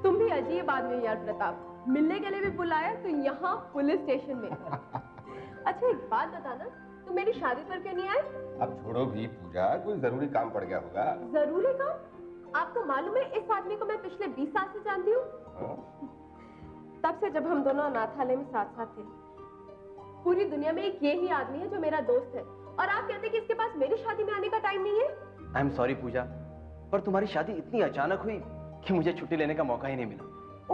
तुम भी अजीब आदमी हो यार प्रताप, मिलने के लिए भी बुलाया तो यहाँ पुलिस स्टेशन में। अच्छा एक बात बताना, तुम मेरी शादी पर क्यों नहीं आए? अब छोड़ो भी पूजा, कोई जरूरी काम पड़ गया होगा। जरूरी काम? आपको मालूम है इस आदमी को मैं पिछले 20 साल से जानती हूँ। तब से जब हम दोनों अनाथालय में साथ साथ थे। पूरी दुनिया में एक यही आदमी है जो मेरा दोस्त है, और आप कहते हैं कि इसके पास मेरी शादी में आने का टाइम नहीं है। आई एम सॉरी पूजा, पर तुम्हारी शादी इतनी अचानक हुई कि मुझे छुट्टी लेने का मौका ही नहीं मिला।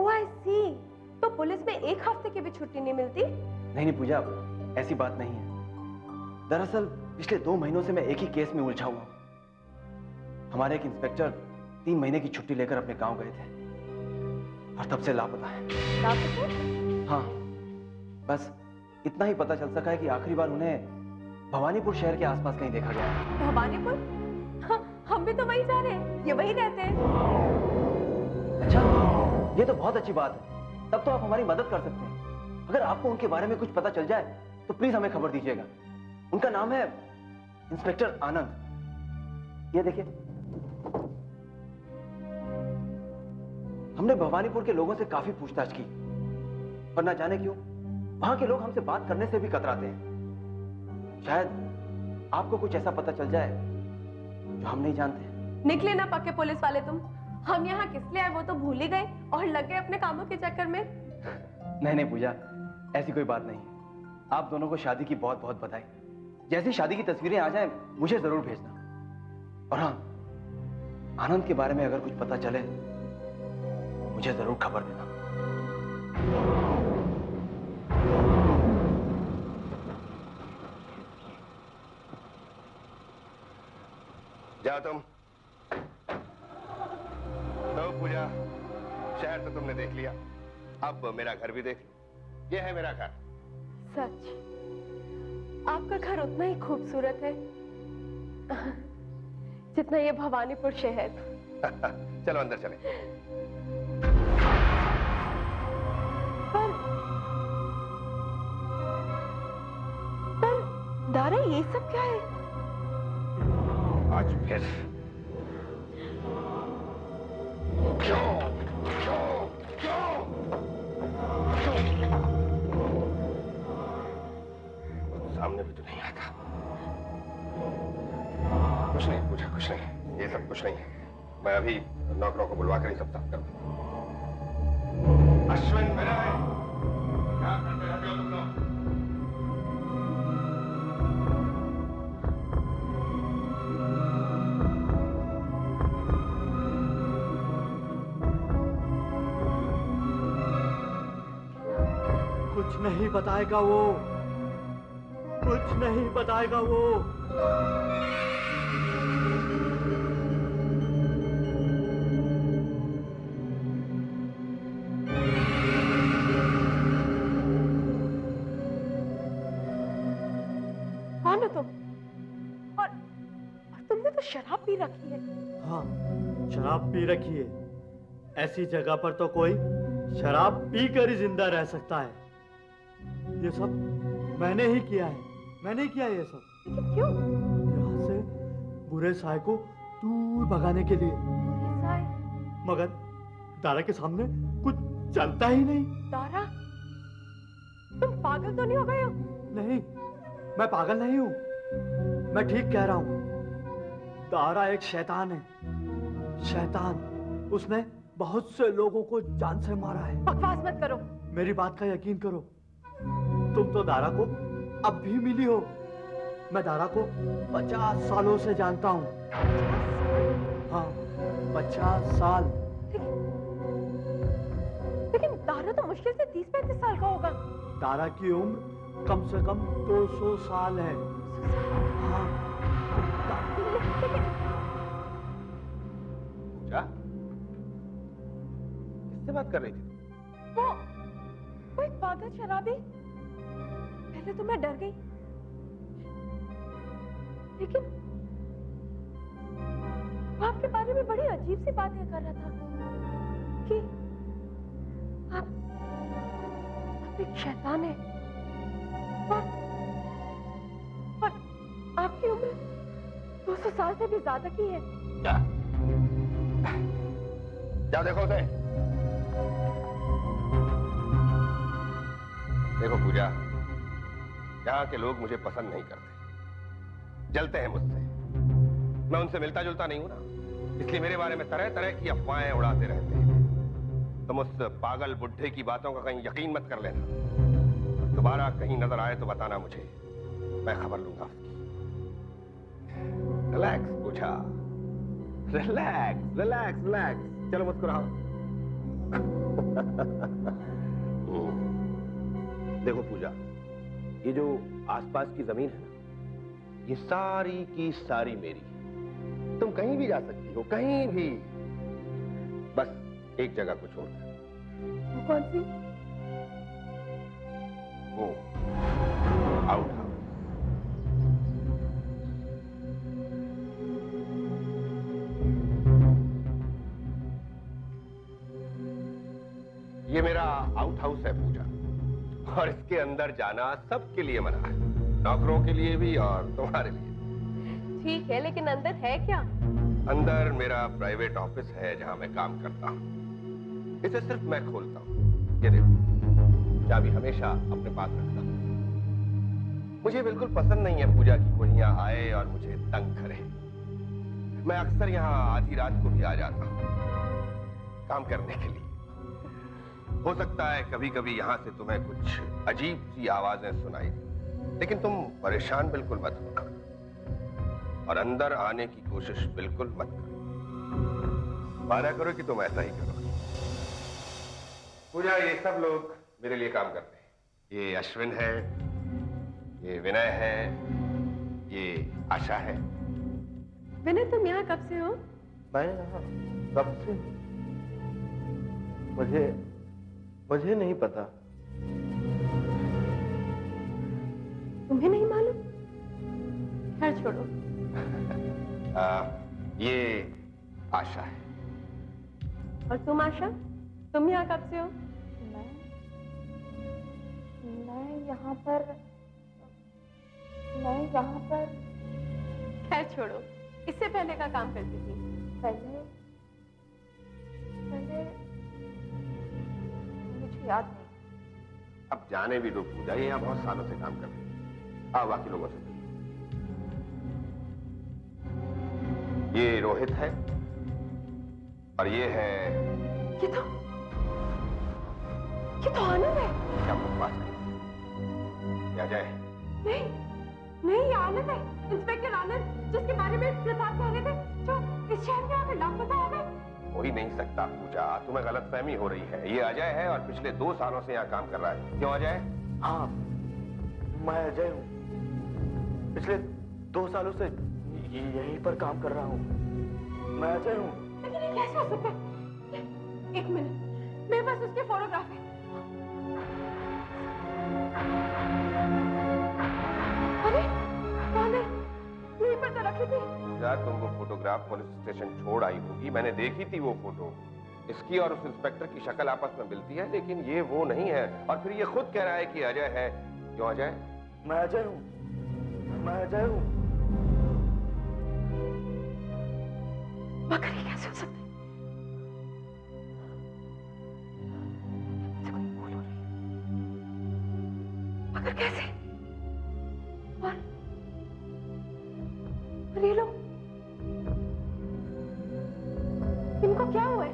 ओह आई सी, तो पुलिस में एक हफ्ते की भी छुट्टी नहीं मिलती? नहीं पूजा, ऐसी बात नहीं है। दरअसल पिछले 2 महीनों से मैं एक ही केस में उलझा हुआ हूँ। हमारे एक इंस्पेक्टर 3 महीने की छुट्टी लेकर अपने गांव गए थे और तब से लापता है। लापता? हाँ, बस इतना ही पता चल सका है कि आखिरी बार उन्हें भवानीपुर शहर के आसपास कहीं देखा गया है। भवानीपुर? हाँ, हम भी तो वहीं जा रहे हैं, ये वहीं रहते हैं। अच्छा, ये तो बहुत अच्छी बात है। तब तो आप हमारी मदद कर सकते हैं। अगर आपको उनके बारे में कुछ पता चल जाए तो प्लीज हमें खबर दीजिएगा। उनका नाम है इंस्पेक्टर आनंद। ये देखिए, हमने भवानीपुर के लोगों से काफी पूछताछ की, पर ना जाने क्यों वहां के लोग हमसे बात करने से भी कतराते हैं। शायद आपको कुछ ऐसा पता चल जाए जो हम नहीं जानते। निकले ना पक्के पुलिस वाले तुम। हम यहाँ किस लिए आए वो तो भूल ही गए और लग गए अपने कामों के चक्कर में। नहीं पूजा, ऐसी कोई बात नहीं। आप दोनों को शादी की बहुत बहुत बधाई। जैसी शादी की तस्वीरें आ जाएं, मुझे जरूर भेजना। और हाँ, आनंद के बारे में अगर कुछ पता चले मुझे जरूर खबर देना। जाओ तुम। तो पूजा, शहर तो तुमने देख लिया, अब मेरा घर भी देख लो। ये है मेरा घर। सच, आपका घर उतना ही खूबसूरत है जितना ये भवानीपुर शहर। चलो अंदर चलें। पर दारा, ये सब क्या है? आज फिर सामने भी तो नहीं आता। कुछ नहीं पूछा, कुछ नहीं, ये सब कुछ नहीं है। मैं अभी नौकरों को बुलवा कर ही सब साफ कर दूंगा। अश्विन मेरा है, क्या करते रहते हो तुम लोग? कुछ नहीं बताएगा वो, कुछ नहीं बताएगा वो। कौन हो तुम? और तुमने तो शराब पी रखी है। हाँ, शराब पी रखी है। ऐसी जगह पर तो कोई शराब पी कर ही जिंदा रह सकता है। ये सब मैंने ही किया है, मैंने ही किया ये सब। लेकिन क्यों? यहाँ से बुरे साय को दूर भगाने के लिए। साय? मगर दारा के सामने कुछ चलता ही नहीं। दारा, तुम पागल तो नहीं हो गए हो? नहीं, मैं पागल नहीं हूँ, मैं ठीक कह रहा हूँ। दारा एक शैतान है, शैतान। उसने बहुत से लोगों को जान से मारा है। बकवास मत करो। मेरी बात का यकीन करो। तुम तो दारा को अब भी मिली हो। मैं दारा को 50 सालों से जानता हूँ। हाँ, 50 साल। लेकिन दारा तो मुश्किल से 30-35 साल का होगा। दारा की उम्र कम से कम 200 साल है। हाँ। पूजा, किससे बात कर रही थी? वो एक पागल शराबी। पहले तो मैं डर गई, लेकिन वो आपके बारे में बड़ी अजीब सी बातें कर रहा था कि आप एक शैतान है आपकी उम्र 200 साल से भी ज्यादा की है। क्या क्या देखो उसे। देखो पूजा, यहाँ के लोग मुझे पसंद नहीं करते, जलते हैं मुझसे। मैं उनसे मिलता जुलता नहीं हूं ना, इसलिए मेरे बारे में तरह तरह की अफवाहें उड़ाते रहते हैं। तुम उस पागल बुढ़े की बातों का कहीं यकीन मत कर लेना। दोबारा कहीं नजर आए तो बताना मुझे, मैं खबर लूंगा उसकी। रिलैक्स पूजा, रिलैक्स रिलैक्स रिलैक्स। चलो मुस्कुराओ। देखो पूजा, ये जो आसपास की जमीन है ना, ये सारी की सारी मेरी है। तुम कहीं भी जा सकती हो, कहीं भी, बस एक जगह को छोड़कर। वो कौन सी? वो आउट हाउस। ये मेरा आउट हाउस है पूजा, और इसके अंदर जाना सबके लिए मना है, नौकरों के लिए भी और तुम्हारे लिए। ठीक है, लेकिन अंदर है क्या? अंदर मेरा प्राइवेट ऑफिस है जहां मैं काम करता हूं। इसे सिर्फ मैं खोलता हूं। ये देखो, चाबी हमेशा अपने पास रखता हूं। मुझे बिल्कुल पसंद नहीं है पूजा की कोई यहाँ आए और मुझे तंग करे। मैं अक्सर यहाँ आधी रात को भी आ जाता हूं काम करने के लिए। हो सकता है कभी कभी यहां से तुम्हें कुछ अजीब सी आवाजें सुनाई दें, लेकिन तुम परेशान बिल्कुल मत होना और अंदर आने की कोशिश बिल्कुल मत करो। वादा करो कि तुम ऐसा ही करो। पूजा, ये सब लोग मेरे लिए काम करते हैं। ये अश्विन है, ये विनय है, ये आशा है। विनय, तुम यहाँ कब से हो? मैं यहाँ कब से? मुझे नहीं पता। तुम्हें नहीं मालूम? खैर छोड़ो। ये आशा है। और तुम आशा, तुम यहाँ कब से हो? मैं यहाँ पर खैर छोड़ो, इससे पहले का काम करती थी। पहले मुझे याद नहीं। अब जाने भी दो पूजा, ये यहाँ बहुत सालों से काम कर रही है। आओ बाकी लोगों से। ये रोहित है और ये है, ये तो आनंद है। क्या बकवास है? क्या जाए? नहीं, ये आनंद है, इंस्पेक्टर आनंद, जिसके बारे में प्रताप कह रहे थे, जो इस शहर में आकर लापता हो गए। हो ही नहीं सकता पूजा, तुम्हें गलतफहमी हो रही है। ये अजय है और पिछले 2 सालों से यहाँ काम कर रहा है। क्यों अजय? हाँ, मैं अजय हूँ। पिछले 2 सालों से यहीं पर काम कर रहा हूँ। मैं अजय हूँ। लेकिन ये कैसे हो सकता है? एक मिनट, मेरे पास उसके फोटोग्राफ है। अरे कहाँ गई? यहीं पर तो रखी थी। पूजा, तुम वो फोटोग्राफ पुलिस स्टेशन छोड़ आई होगी। मैंने देखी थी वो फोटो। इसकी और उस इंस्पेक्टर की शक्ल आपस में मिलती है, लेकिन ये वो नहीं है। और फिर ये खुद कह रहा है कि अजय है। क्यों अजय? मैं अजय हूँ। मैं अजय हूँ। मगर ये कैसे हो सकता है? कोई भूल हो रही है। मगर कैसे? और ये लोग, इनको क्या हुआ है?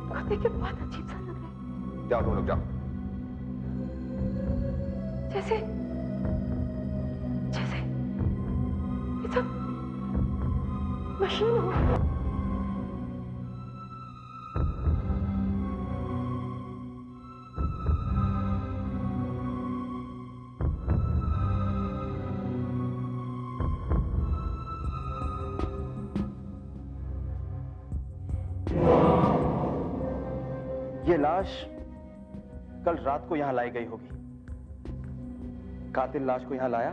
इनको देख के बहुत अजीब सा लग रहा है। जाओ तुम लोग जाओ। जैसे ये सब मशीन हो। ये लाश कल रात को यहां लाई गई होगी। कातिल लाश को यहां लाया,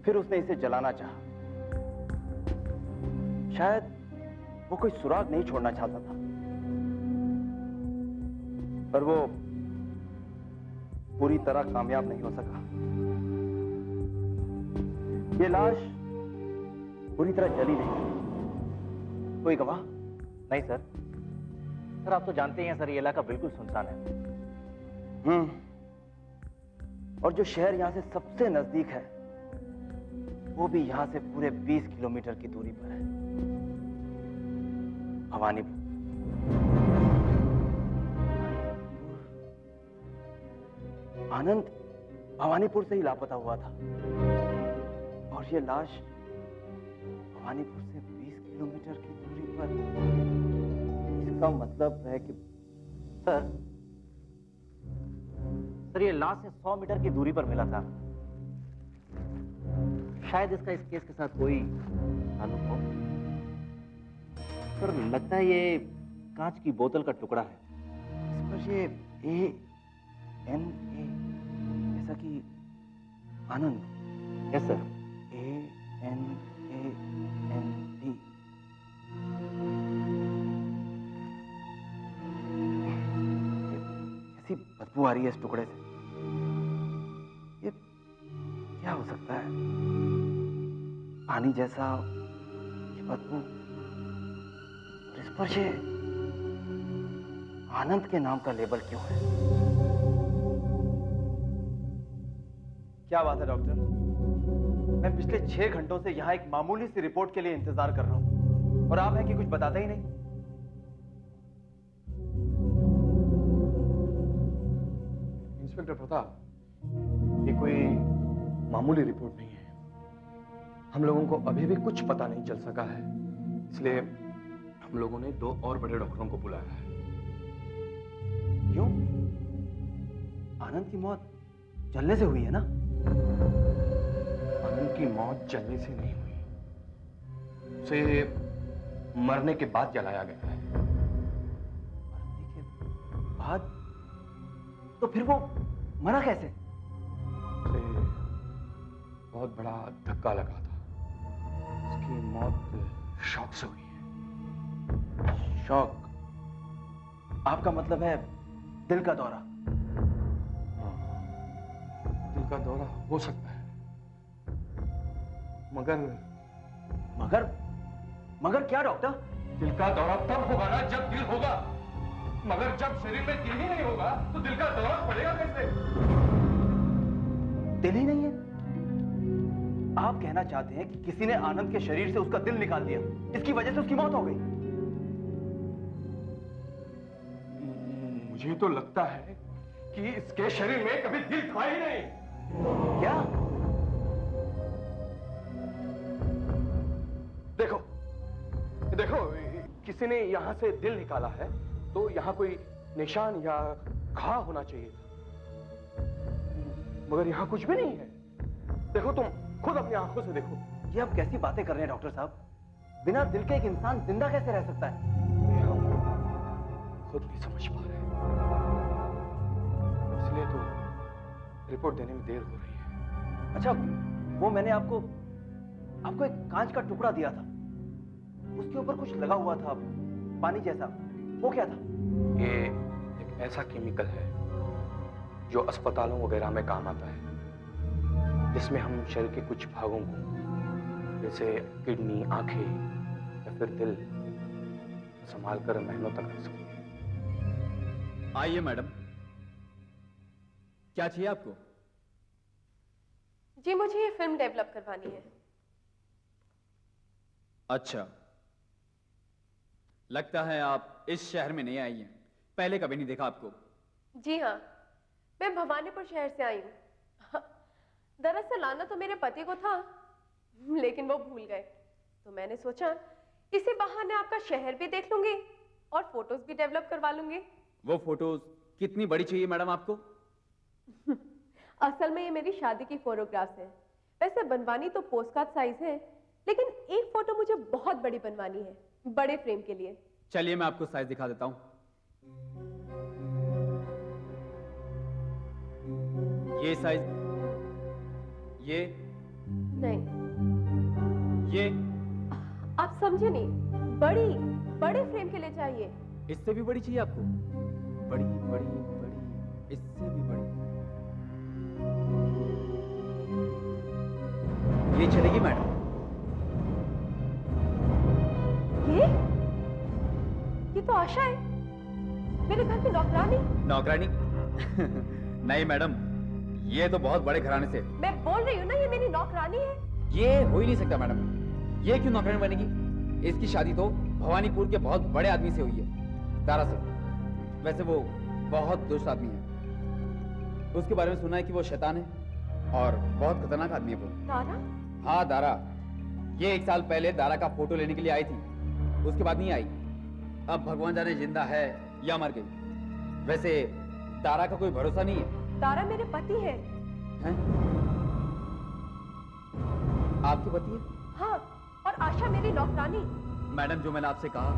फिर उसने इसे जलाना चाहा। शायद वो कोई सुराग नहीं छोड़ना चाहता था, पर वो पूरी तरह कामयाब नहीं हो सका। ये लाश पूरी तरह जली नहीं। कोई गवाह? नहीं सर। सर आप तो जानते ही हैं सर, ये इलाका बिल्कुल सुनसान है। और जो शहर यहां से सबसे नजदीक है वो भी यहां से पूरे 20 किलोमीटर की दूरी पर है, भवानीपुर। आनंद भवानीपुर से ही लापता हुआ था और ये लाश भवानीपुर से 20 किलोमीटर की दूरी पर। इसका मतलब है कि सर ये लाश से 100 मीटर की दूरी पर मिला था। शायद इसका इस केस के साथ कोई ताल्लुक हो। सर लगता है ये कांच की बोतल का टुकड़ा है। इस पर ये ANA जैसा कि आनंद। Yes sir. ANAND। ऐसी बदबू आ रही है इस टुकड़े से। ये क्या हो सकता है? पानी जैसा ये बदबू, और इस पर ये आनंद के नाम का लेबल क्यों है? क्या बात है डॉक्टर? मैं पिछले 6 घंटों से यहां एक मामूली सी रिपोर्ट के लिए इंतजार कर रहा हूं और आप हैं कि कुछ बताते ही नहीं। इंस्पेक्टर प्रताप, ये कोई मामूली रिपोर्ट नहीं है। हम लोगों को अभी भी कुछ पता नहीं चल सका है, इसलिए हम लोगों ने 2 और बड़े डॉक्टरों को बुलाया है। क्यों? आनंद की मौत जलने से हुई है ना? आनंद की मौत जलने से नहीं हुई, उसे मरने के बाद जलाया गया है। मरने के बाद? तो फिर वो मरा कैसे? उसे बहुत बड़ा धक्का लगा था। उसकी मौत शॉक से हुई है। शॉक? आपका मतलब है दिल का दौरा? हाँ, दिल का दौरा हो सकता है, मगर क्या डॉक्टर? दिल का दौरा तब होगा ना जब दिल होगा, मगर जब शरीर में दिल ही नहीं होगा तो दिल का दौरा पड़ेगा कैसे? दिल ही नहीं है? आप कहना चाहते हैं कि किसी ने आनंद के शरीर से उसका दिल निकाल दिया, इसकी वजह से उसकी मौत हो गई? मुझे तो लगता है कि इसके शरीर में कभी दिल था ही नहीं। क्या? देखो, किसी ने यहां से दिल निकाला है तो यहां कोई निशान या घा होना चाहिए था, मगर यहां कुछ भी नहीं है। देखो, तुम खुद अपनी आंखों से देखो। ये आप कैसी बातें कर रहे हैं डॉक्टर साहब? बिना दिल के एक इंसान जिंदा कैसे रह सकता है? ये हम खुद नहीं समझ पा रहे, इसलिए तो रिपोर्ट देने में देर हो रही है। अच्छा, वो मैंने आपको एक कांच का टुकड़ा दिया था, उसके ऊपर कुछ लगा हुआ था पानी जैसा, वो क्या था? ये एक ऐसा केमिकल है जो अस्पतालों वगैरह में काम आता है, जिसमें हम शरीर के कुछ भागों को, जैसे किडनी, आंखें या फिर दिल, संभाल कर महीनों तक रख सकते हैं। आइए मैडम, क्या चाहिए आपको? जी, मुझे ये फिल्म डेवलप करवानी है। अच्छा, लगता है आप इस शहर में नहीं आई हैं, पहले कभी नहीं देखा आपको। जी हाँ, मैं भवानीपुर शहर से आई हूँ। दरअसल आना तो मेरे पति को था, लेकिन वो भूल गए, तो मैंने सोचा इसी बहाने आपका शहर भी देख लूंगी और फोटोज भी डेवलप करवा लूंगी। वो फोटोज कितनी बड़ी चाहिए मैडम आपको? असल में ये मेरी शादी की फोटोग्राफ्स हैं। वैसे बनवानी तो पोस्टकार्ड साइज है, लेकिन एक फोटो मुझे बहुत बड़ी बनवानी है, बड़े फ्रेम के लिए। चलिए मैं आपको साइज दिखा देता हूं। ये साइज, ये नहीं, ये आप समझे नहीं, बड़े फ्रेम के लिए चाहिए। इससे भी बड़ी चाहिए आपको? बड़ी बड़ी बड़ी, इससे भी बड़ी। ये चलेगी मैडम? ये तो आशा है, मेरे घर की नौकरानी। नौकरानी? नहीं मैडम, ये तो बहुत बड़े घराने से। मैं बोल रही हूँ ना, ये मेरी नौकरानी है। ये हो ही नहीं सकता मैडम। ये क्यों नौकरानी बनेगी? इसकी शादी तो भवानीपुर के बहुत बड़े आदमी से हुई है, दारा से। वैसे वो बहुत दुष्ट आदमी है। उसके बारे में सुना है कि वो शैतान है और बहुत खतरनाक आदमी है वो। दारा? हाँ दारा। ये 1 साल पहले दारा का फोटो लेने के लिए आई थी, उसके बाद नहीं आई। अब भगवान जाने जिंदा है या मर गई। वैसे दारा का कोई भरोसा नहीं है। दारा मेरे पति है। हैं? आपके पति है? हाँ, और आशा मेरी नौकरानी। मैडम, जो मैंने आपसे कहा,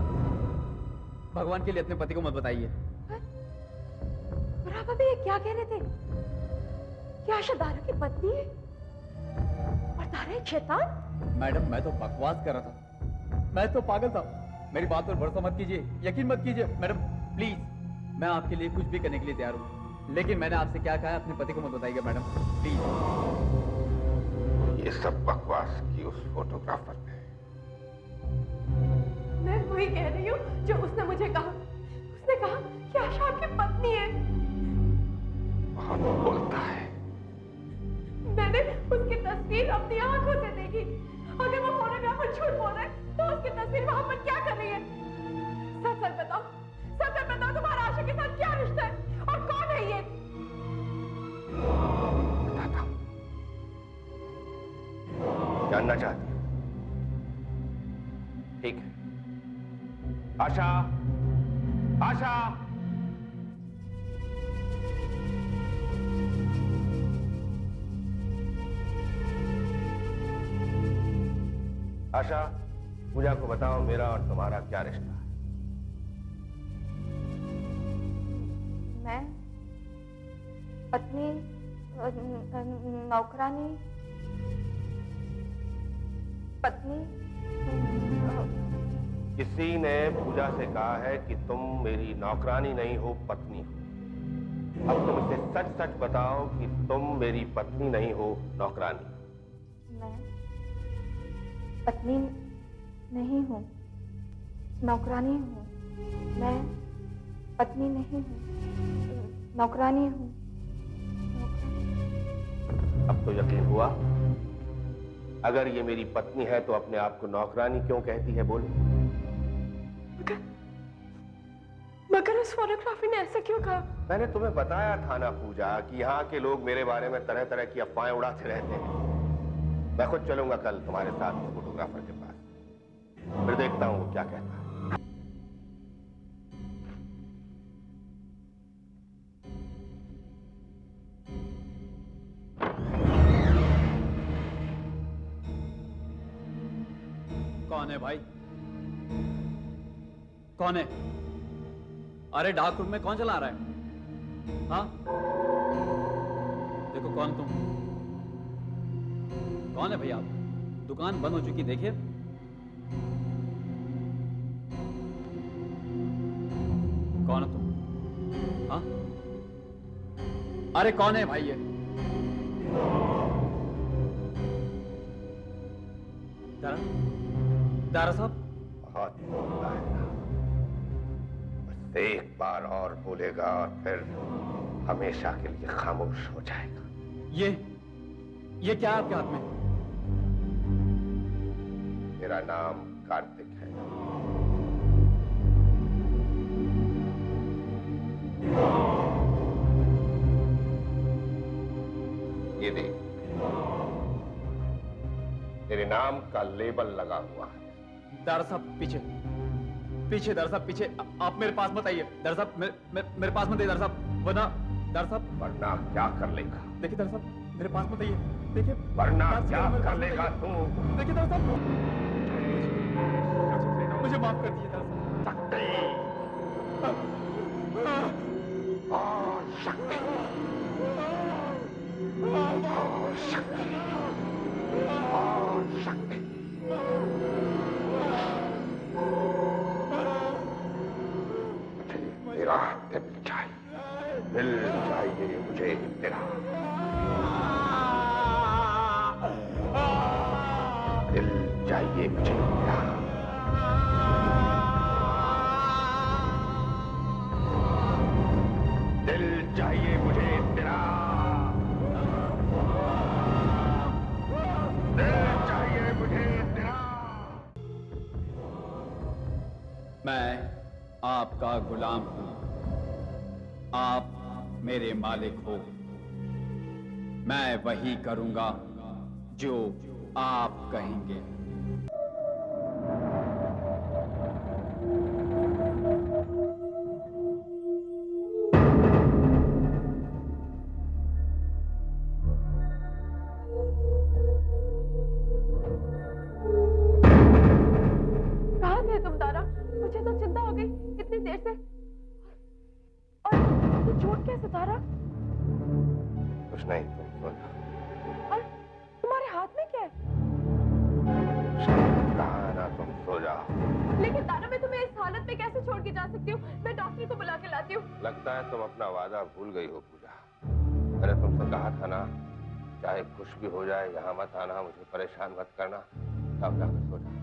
भगवान के लिए अपने पति को मत बताइए। और आप अभी ये क्या कह रहे थे कि आशा दारा की पत्नी है और दारा एक शैतान? मैडम, मैं तो बकवास कर रहा था, मैं तो पागल था। मेरी बात पर भरोसा मत कीजिए, यकीन मत कीजिए। मैडम प्लीज, मैं आपके लिए कुछ भी करने के लिए तैयार हूँ, लेकिन मैंने आपसे क्या कहा है अपने पति को मत बताइएगा मैडम, प्लीज। ये सब बकवास की उस फोटोग्राफर ने। मैं वही कह रही हूँ जो उसने मुझे कहा। उसने कहा कि आशा आपकी पत्नी है। बहुत बोलता है। मैंने उसकी तस्वीर अपनी आंखों से देखी। अगर वो फोटोग्राफर झूठ बोल रहा है तो उसकी तस्वीर वहां पर क्या कर रही है? सच सच बताओ, सच सच बताओ, तुम्हारा आशा के साथ क्या रिश्ता है और कौन है ये? बताता हूं। जानना चाहती हूं? ठीक है। आशा, आशा, आशा, पूजा को बताओ मेरा और तुम्हारा क्या रिश्ता है? मैं पत्नी, नौकरानी, पत्नी। किसी ने पूजा से कहा है कि तुम मेरी नौकरानी नहीं हो, पत्नी हो। अब तुम इसे सच सच बताओ कि तुम मेरी पत्नी नहीं हो, नौकरानी। मैं पत्नी नहीं हूँ, नौकरानी हूँ। मैं पत्नी नहीं हूँ, नौकरानी हूँ। अब तो यकीन हुआ? अगर ये मेरी पत्नी है तो अपने आप को नौकरानी क्यों कहती है, बोलो? मगर उस फोटोग्राफर ने ऐसा क्यों कहा? मैंने तुम्हें बताया था ना पूजा कि यहाँ के लोग मेरे बारे में तरह तरह की अफवाहें उड़ाते रहते हैं। मैं खुद चलूंगा कल तुम्हारे साथ फोटोग्राफर के पास, फिर देखता हूँ वो क्या कहता है। कौन है भाई? कौन है? अरे डार्क रूम में कौन चला रहा है? हाँ, देखो कौन तुम? कौन है भाई आप? दुकान बंद हो चुकी, देखिए। कौन है तुम? हाँ, अरे कौन है भाई ये? दारा साहब? बहुत बोलता है ना, बस एक बार और बोलेगा और फिर हमेशा के लिए खामोश हो जाएगा। ये क्या है आपके हाथ में? मेरा नाम कार्तिक है। ये देख, तेरे नाम का लेबल लगा हुआ है। दारा साहब पीछे, पीछे दारा साहब पीछे। आप मेरे पास मत आइए दारा साहब, मेरे पास मत आइए दारा साहब, वरना दारा साहब। वरना क्या कर लेगा? देखिए दारा साहब, मेरे पास मत आइए, देखिए। वरना दारा साहब, क्या मेरे कर पास मत लेगा आइए। तू? देखिए दारा साहब, मुझे माफ कर दीजिए दारा साहब। और शक्ति, और शक्ति, और शक्ति। मुझे तेरा दिल चाहिए, दिल चाहिए मुझे तेरा। चाहिए मुझे तेरा, दिल चाहिए मुझे तेरा। मैं आपका गुलाम हूं, आप मेरे मालिक हो। मैं वही करूंगा जो आप कहेंगे। कहाँ थे तुम तारा? मुझे तो चिंता हो गई इतनी देर से। और ये चोट कैसे तारा? कुछ नहीं, तुम सो जाओ। और तुम्हारे हाथ में क्या है? कहा है ना तुम सो जाओ। लेकिन तारा मैं तुम्हें इस हालत में कैसे छोड़ के जा सकती हूँ? मैं डॉक्टर को बुला के लाती हूँ। लगता है तुम अपना वादा भूल गई हो पूजा। मैंने तुमसे कहा था ना, चाहे कुछ भी हो जाए यहाँ मत आना, मुझे परेशान मत करना। अब जाकर सो जाओ।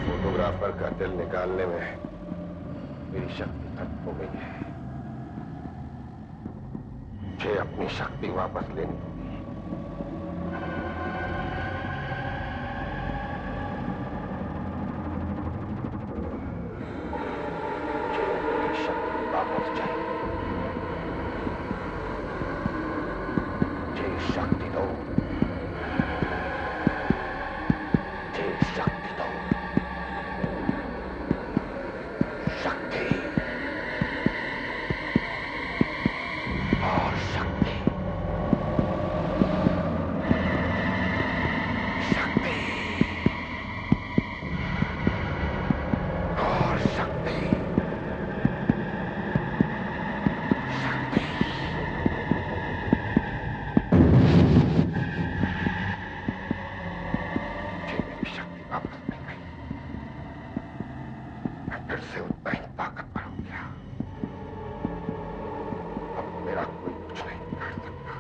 फोटोग्राफर का दिल निकालने में मेरी शक्ति खत्म हो गई है। मुझे अपनी शक्ति वापस लेनी होगी। शक्ति दो, मुझे शक्ति दो, शक्ति और शक्ति, शक्ति और शक्ति, फिर से उतना ही ताकतवर हो गया। अब मेरा कोई कुछ नहीं कर सकता।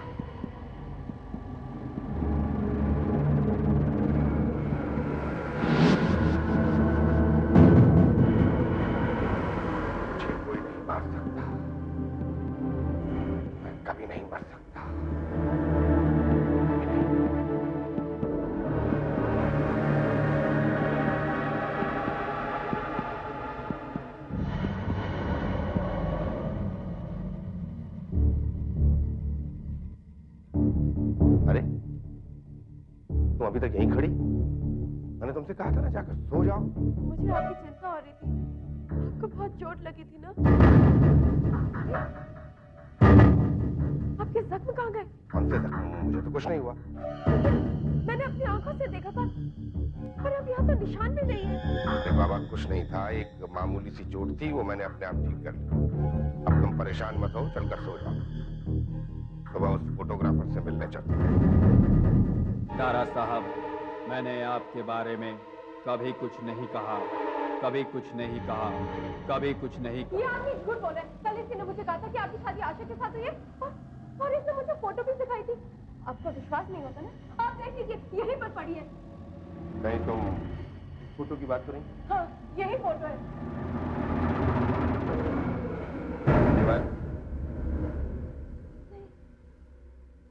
मुझे कोई नहीं मार सकता, मैं कभी नहीं मर सकता। अरे तुम अभी तक यहीं खड़ी? मैंने तुमसे कहा था ना जाकर सो जाओ। मुझे आपकी चिंता हो रही थी। आपको बहुत चोट लगी थी ना? आपके जख्म कहाँ गए? कौन से जख्म? मुझे तो कुछ नहीं हुआ। मैंने अपनी आंखों से देखा था, पर अब यहाँ तो निशान भी नहीं है। अरे बाबा कुछ नहीं था, एक मामूली सी चोट थी, वो मैंने अपने आप ठीक कर ली। अब तुम परेशान मत हो, चलकर सो जाओ। सुबह उस फोटोग्राफर से मिलने चलते हैं। दारा साहब, मैंने आपके बारे में कभी कुछ नहीं कहा, कभी कुछ नहीं कहा, कभी कुछ नहीं ये आदमी झूठ बोल रहा है। कल इसने मुझे कहा था कि आपकी शादी आशा के साथ हुई है, और इसने मुझे फोटो भी दिखाई थी। आपको विश्वास नहीं होता ना? आप देख लीजिए, यहीं पर पड़ी है। नहीं, तुम फोटो की बात करें? हाँ, यही फोटो है।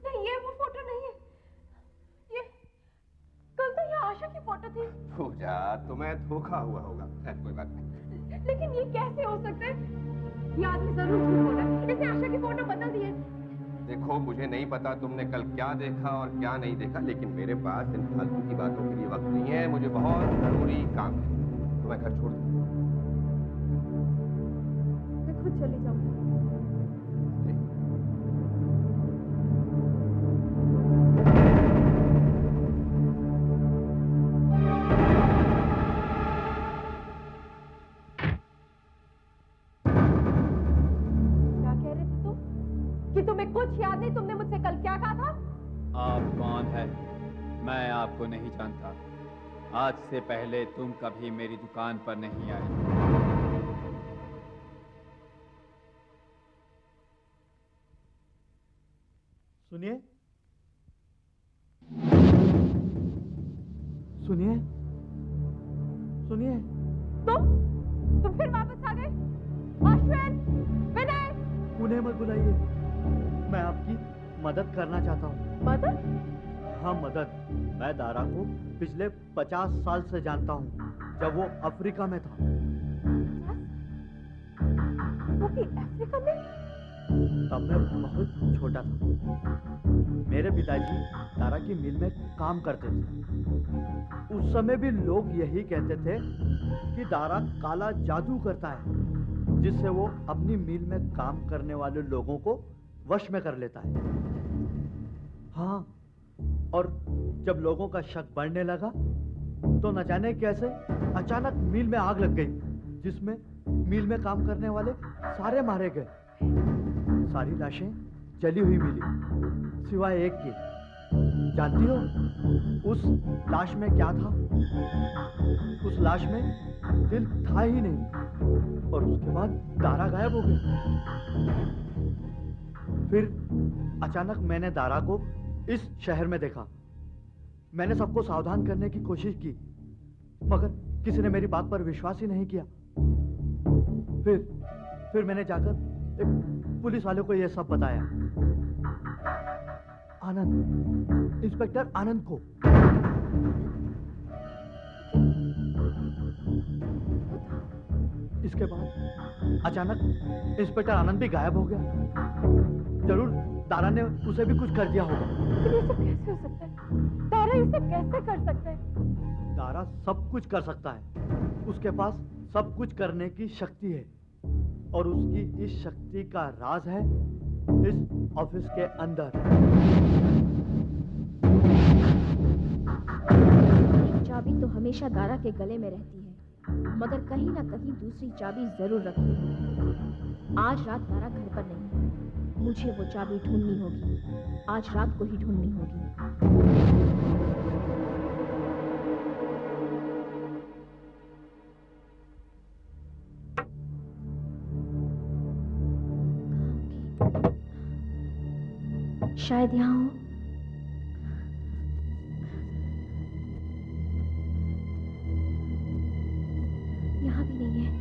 नहीं, ये वो फोटो नहीं है। ये कल तो ये आशा की फोटो थी। पूजा, तुम्हें धोखा हुआ होगा। कोई बात नहीं। लेकिन ये कैसे हो सकता है? ये आदमी जरूर झूठ बोल रहा है। इसने आशा की फोटो बदल दी है। देखो, मुझे नहीं पता तुमने कल क्या देखा और क्या नहीं देखा, लेकिन मेरे पास इन फालतू की बातों के लिए वक्त नहीं है। मुझे बहुत जरूरी काम है, तो मैं घर छोड़ दूं। मैं खुद चली जाऊंगी। तुम्हें कुछ याद नहीं? तुमने मुझसे कल क्या कहा था? आप कौन है? मैं आपको नहीं जानता। आज से पहले तुम कभी मेरी दुकान पर नहीं आए। सुनिए, सुनिए सुनिए। तुम फिर वापस आ गए? अश्विन, विनय, उन्हें मत बुलाइए, मैं आपकी मदद करना चाहता हूँ। मदद? हाँ मदद। मैं दारा को पिछले 50 साल से जानता हूँ, जब वो अफ्रीका में था। वो भी अफ्रीका में? तब मैं बहुत छोटा था। मेरे पिताजी दारा की मिल में काम करते थे। उस समय भी लोग यही कहते थे कि दारा काला जादू करता है, जिससे वो अपनी मिल में काम करने वाले लोगों को वश में कर लेता है। हाँ, और जब लोगों का शक बढ़ने लगा तो न जाने कैसे अचानक मिल में आग लग गई, जिसमें मिल में काम करने वाले सारे मारे गए। सारी लाशें जली हुई मिली, सिवाय एक की। जानती हो उस लाश में क्या था? उस लाश में दिल था ही नहीं, और उसके बाद दारा गायब हो गई। फिर अचानक मैंने दारा को इस शहर में देखा। मैंने सबको सावधान करने की कोशिश की, मगर किसी ने मेरी बात पर विश्वास ही नहीं किया। फिर मैंने जाकर एक पुलिस वाले को यह सब बताया। आनंद, इंस्पेक्टर आनंद को। इसके बाद अचानक इंस्पेक्टर आनंद भी गायब हो गया। जरूर दारा ने उसे भी कुछ कर दिया होगा। लेकिन ये सब कैसे हो सकता है? दारा ये सब कैसे कर सकता है? दारा सब कुछ कर सकता है। उसके पास सब कुछ करने की शक्ति है, और उसकी इस शक्ति का राज है इस ऑफिस के अंदर। चाबी तो हमेशा दारा के गले में रहती है, मगर कहीं ना कहीं दूसरी चाबी जरूर रखी है। आज रात दारा घर पर नहीं है, मुझे वो चाबी ढूंढनी होगी। आज रात को ही ढूंढनी होगी। शायद यहाँ हो। यहाँ भी नहीं है।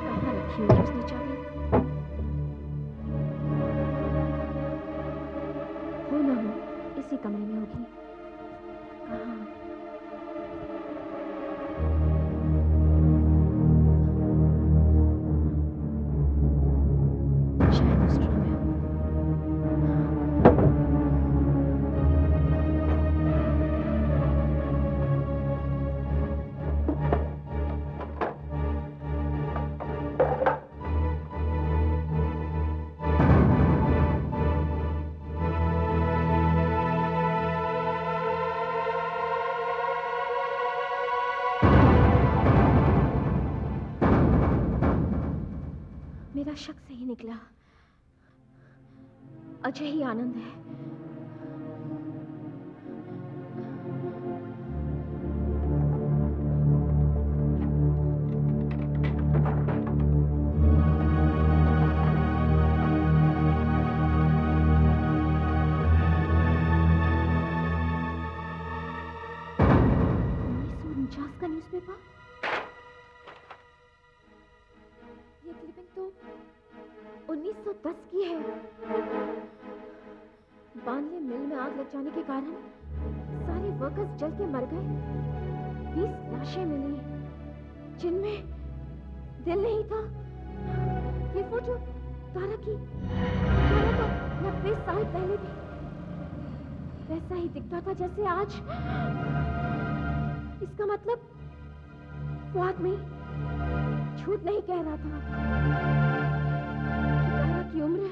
कहाँ रखी हुई उसने चाबी? हो ना हो इसी कमरे में होगी। कहाँ? मेरा शक सही निकला। अजय ही आनंद है। का न्यूज़पेपर। ये क्लिपिंग तो 1910 की है। बांधले मिल में आग लग जाने के कारण सारे वर्कर्स जल के मर गए। 20 लाशें मिली जिनमें दिल नहीं था। ये फोटो तारा की। तारा तो 90 साल पहले भी वैसा ही दिखता था जैसे आज। इसका मतलब वो आदमी झूठ नहीं कह रहा था। तारा की उम्र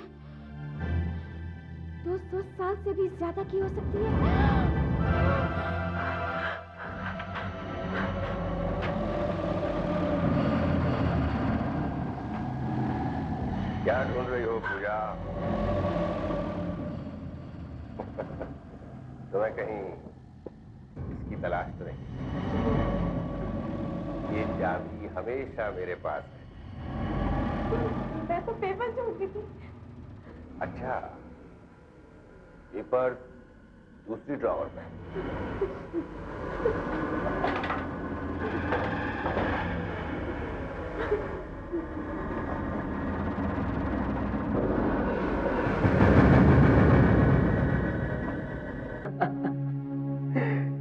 200 साल से भी ज्यादा की हो सकती है। क्या ढूंढ रही हो पूजा? तुम्हें कहीं इसकी तलाश तो नहीं? ये चाबी हमेशा मेरे पास है। मैं तो पेपर ढूंढ रही थी। अच्छा, पेपर दूसरी ड्रॉवर में।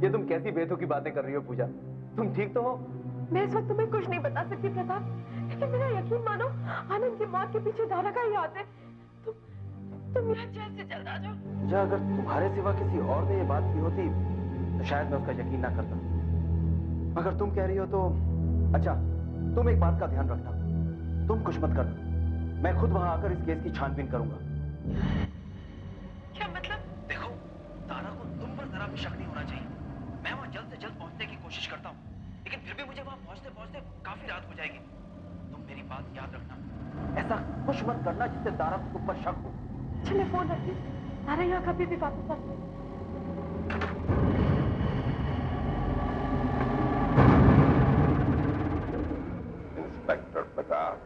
ये तुम कैसी बेतुकी बातें कर रही हो पूजा? तुम ठीक तो हो? मैं इस वक्त तुम्हें कुछ नहीं बता सकती प्रताप, लेकिन मेरा यकीन मानो, आनंद की मौत के पीछे दारा का ही हाथ है। तुम यहाँ जल्द से जल्द आ जाओ। पूजा, अगर तुम्हारे सिवा किसी और ने ये बात की होती तो शायद मैं उसका यकीन ना करता, मगर तुम कह रही हो तो अच्छा। तुम एक बात का ध्यान रखना, तुम कुछ मत करना, मैं खुद वहां आकर इस केस की छानबीन करूंगा। क्या मतलब? देखो, तारा को तुम पर जरा भी शक नहीं होना चाहिए। मैं वहां जल्द से जल्द पहुंचने की कोशिश करता हूँ, लेकिन फिर भी मुझे वहां पहुंचते पहुंचते काफी रात हो जाएगी। तुम मेरी बात याद रखना, ऐसा कुछ मत करना जिससे तारा को तुम पर शक हो। चले फोन रखिए, तारा यहाँ कभी भी वापस आ सकती है। इंस्पेक्टर प्रताप,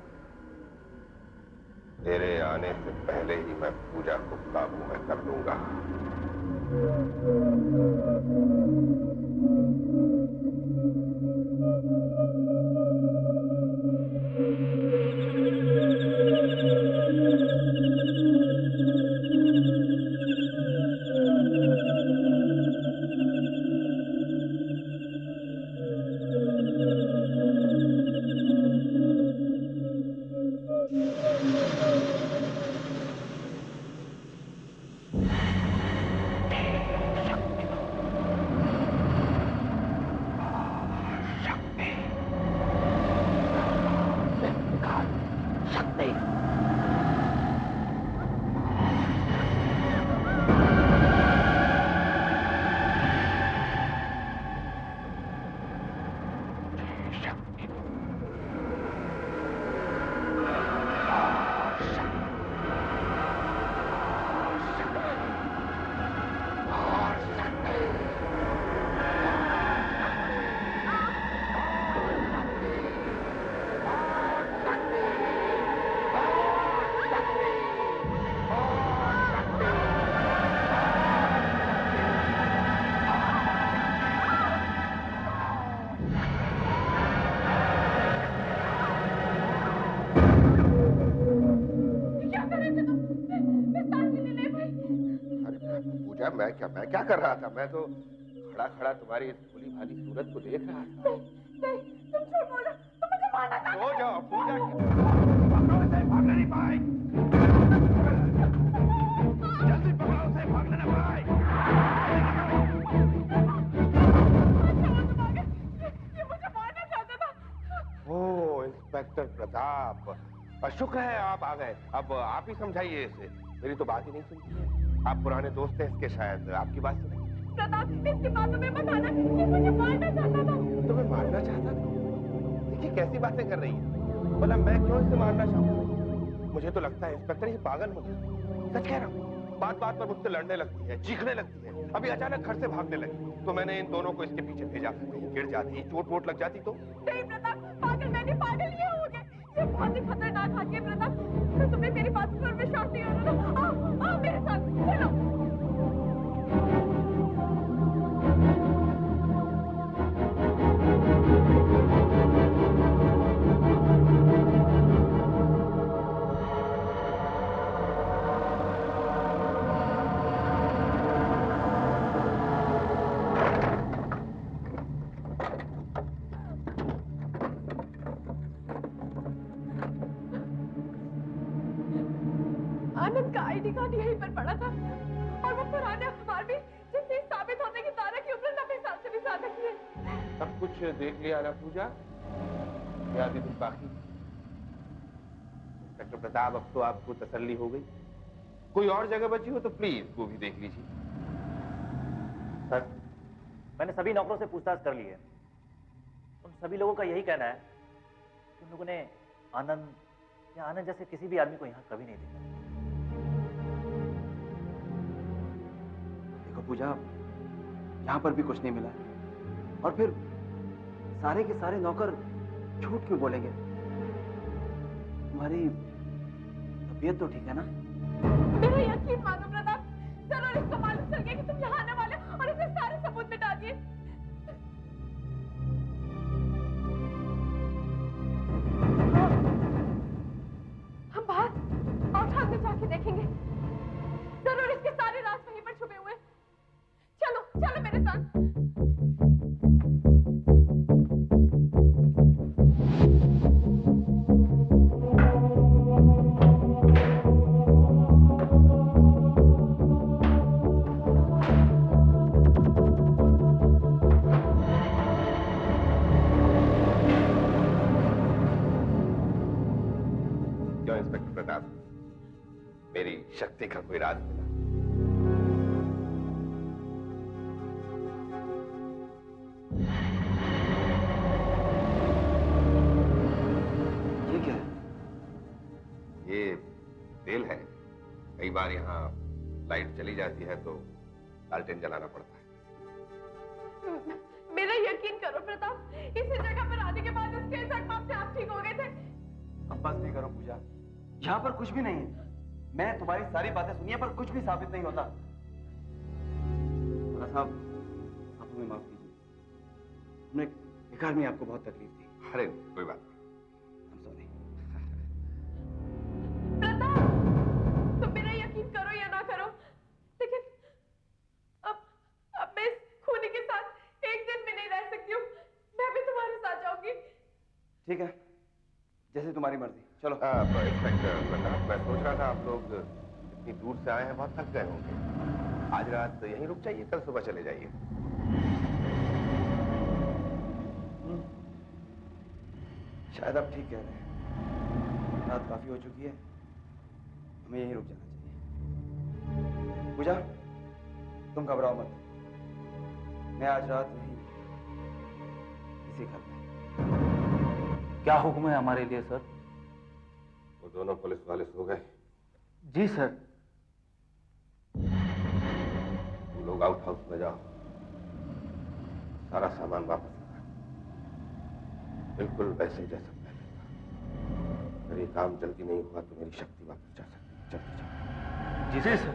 तेरे आने से पहले ही मैं पूजा को काबू में कर लूंगा। मैं क्या कर रहा था? मैं तो खड़ा खड़ा तुम्हारी इस भोली भाली सूरत को देख रहा था। नहीं, तुम झूठ बोल रहे हो, तुम मुझे मारना चाहते हो। सो जाओ पूजा, पकड़ो उसे, भागने नहीं पाए। जल्दी पकड़ो उसे, भागने ना पाए। ये मुझे मारना चाहता था। ओह इंस्पेक्टर प्रताप, शुक्र है आप आ गए। अब आप ही समझाइए इसे, मेरी तो बात ही नहीं सुनती है। आप पुराने दोस्त हैं इसके, शायद आपकी बात सुने। प्रताप, इसकी बातों में मत आना, ये मुझे मारना चाहता था। तुम्हें मारना चाहता था? देखिए कैसी बातें कर रही है। भला मैं क्यों इसे मारना चाहूंगा? मुझे तो लगता है इंस्पेक्टर ये पागल हो गया। सच कह रहा हूँ, बात बात पर मुझसे लड़ने लगती है, चीखने लगती है। अभी अचानक घर से भागने लगी, तो मैंने इन दोनों को इसके पीछे भेजा। कहीं गिर जाती, चोट वोट लग जाती तो। नहीं प्रताप, पागल मैं नहीं, पागल ये हो गए। ये बहुत ही खतरनाक हाथी है प्रताप। तुम्हें मेरी बात पर विश्वास नहीं हो रहा। आओ मेरे साथ, चलो। आनंद का आईडी कार्ड यहीं पर पड़ा था, और वो पुराने अखबार भी, जिससे साबित होता है कि तारा की उम्र 90 साल से भी ज्यादा की है। सब कुछ देख लिया ना पूजा? या अभी कुछ बाकी? डॉक्टर प्रताप, अब तो आपको तसल्ली हो गई। कोई और जगह बची हो तो प्लीज वो भी देख लीजिए। सर, मैंने सभी नौकरों से पूछताछ कर ली है। उन सभी लोगों का यही कहना है कि उन लोगों ने आनंद या आनंद जैसे किसी भी आदमी को यहाँ कभी नहीं देखा। देखो पूजा, यहाँ पर भी कुछ नहीं मिला, और फिर सारे के सारे नौकर झूठ क्यों बोलेंगे? तुम्हारी तबीयत तो ठीक है ना? मेरा यकीन मानो प्रताप, जरूर इसको कोई राज मिला। ये क्या है? ये तेल है। कई बार यहाँ लाइट चली जाती है तो लालटेन जलाना पड़ता है। मेरा यकीन करो प्रताप, इसी जगह पर आने के बाद उसके जख्म से आप ठीक हो गए थे। अब बस भी करो पूजा, यहाँ पर कुछ भी नहीं है। मैंने तुम्हारी सारी बातें सुनी है पर कुछ भी साबित नहीं होता। साहब, आप हमें माफ कीजिए, हमने बेकार में आपको बहुत तकलीफ दी। अरे कोई बात नहीं। I'm sorry। प्रताप, तुम मेरा यकीन करो या ना करो, लेकिन अब मैं इस खूनी के साथ एक दिन भी नहीं रह सकती हूँ। मैं भी तुम्हारे साथ जाऊंगी। ठीक है, जैसे तुम्हारी मर्जी। चलो। इंस्पेक्टर प्रताप, मैं सोच रहा था आप लोग इतनी दूर से आए हैं, बहुत थक गए होंगे। आज रात यहीं रुक जाइए, कल सुबह चले जाइए। शायद आप ठीक कह रहे हैं, रात काफी हो चुकी है, हमें यहीं रुक जाना चाहिए। पूजा, तुम घबराओ मत, मैं आज रात यहीं इसी घर में। क्या हुक्म है हमारे लिए सर? वो दोनों पुलिस वाले सो गए। जी सर। तुम लोग आउट हाउस में जाओ, सारा सामान वापस लाना, बिल्कुल वैसे जैसा पहले था। अगर ये काम जल्दी नहीं हुआ तो मेरी शक्ति वापस जा सकती है। जल्दी जाओ। जी सर।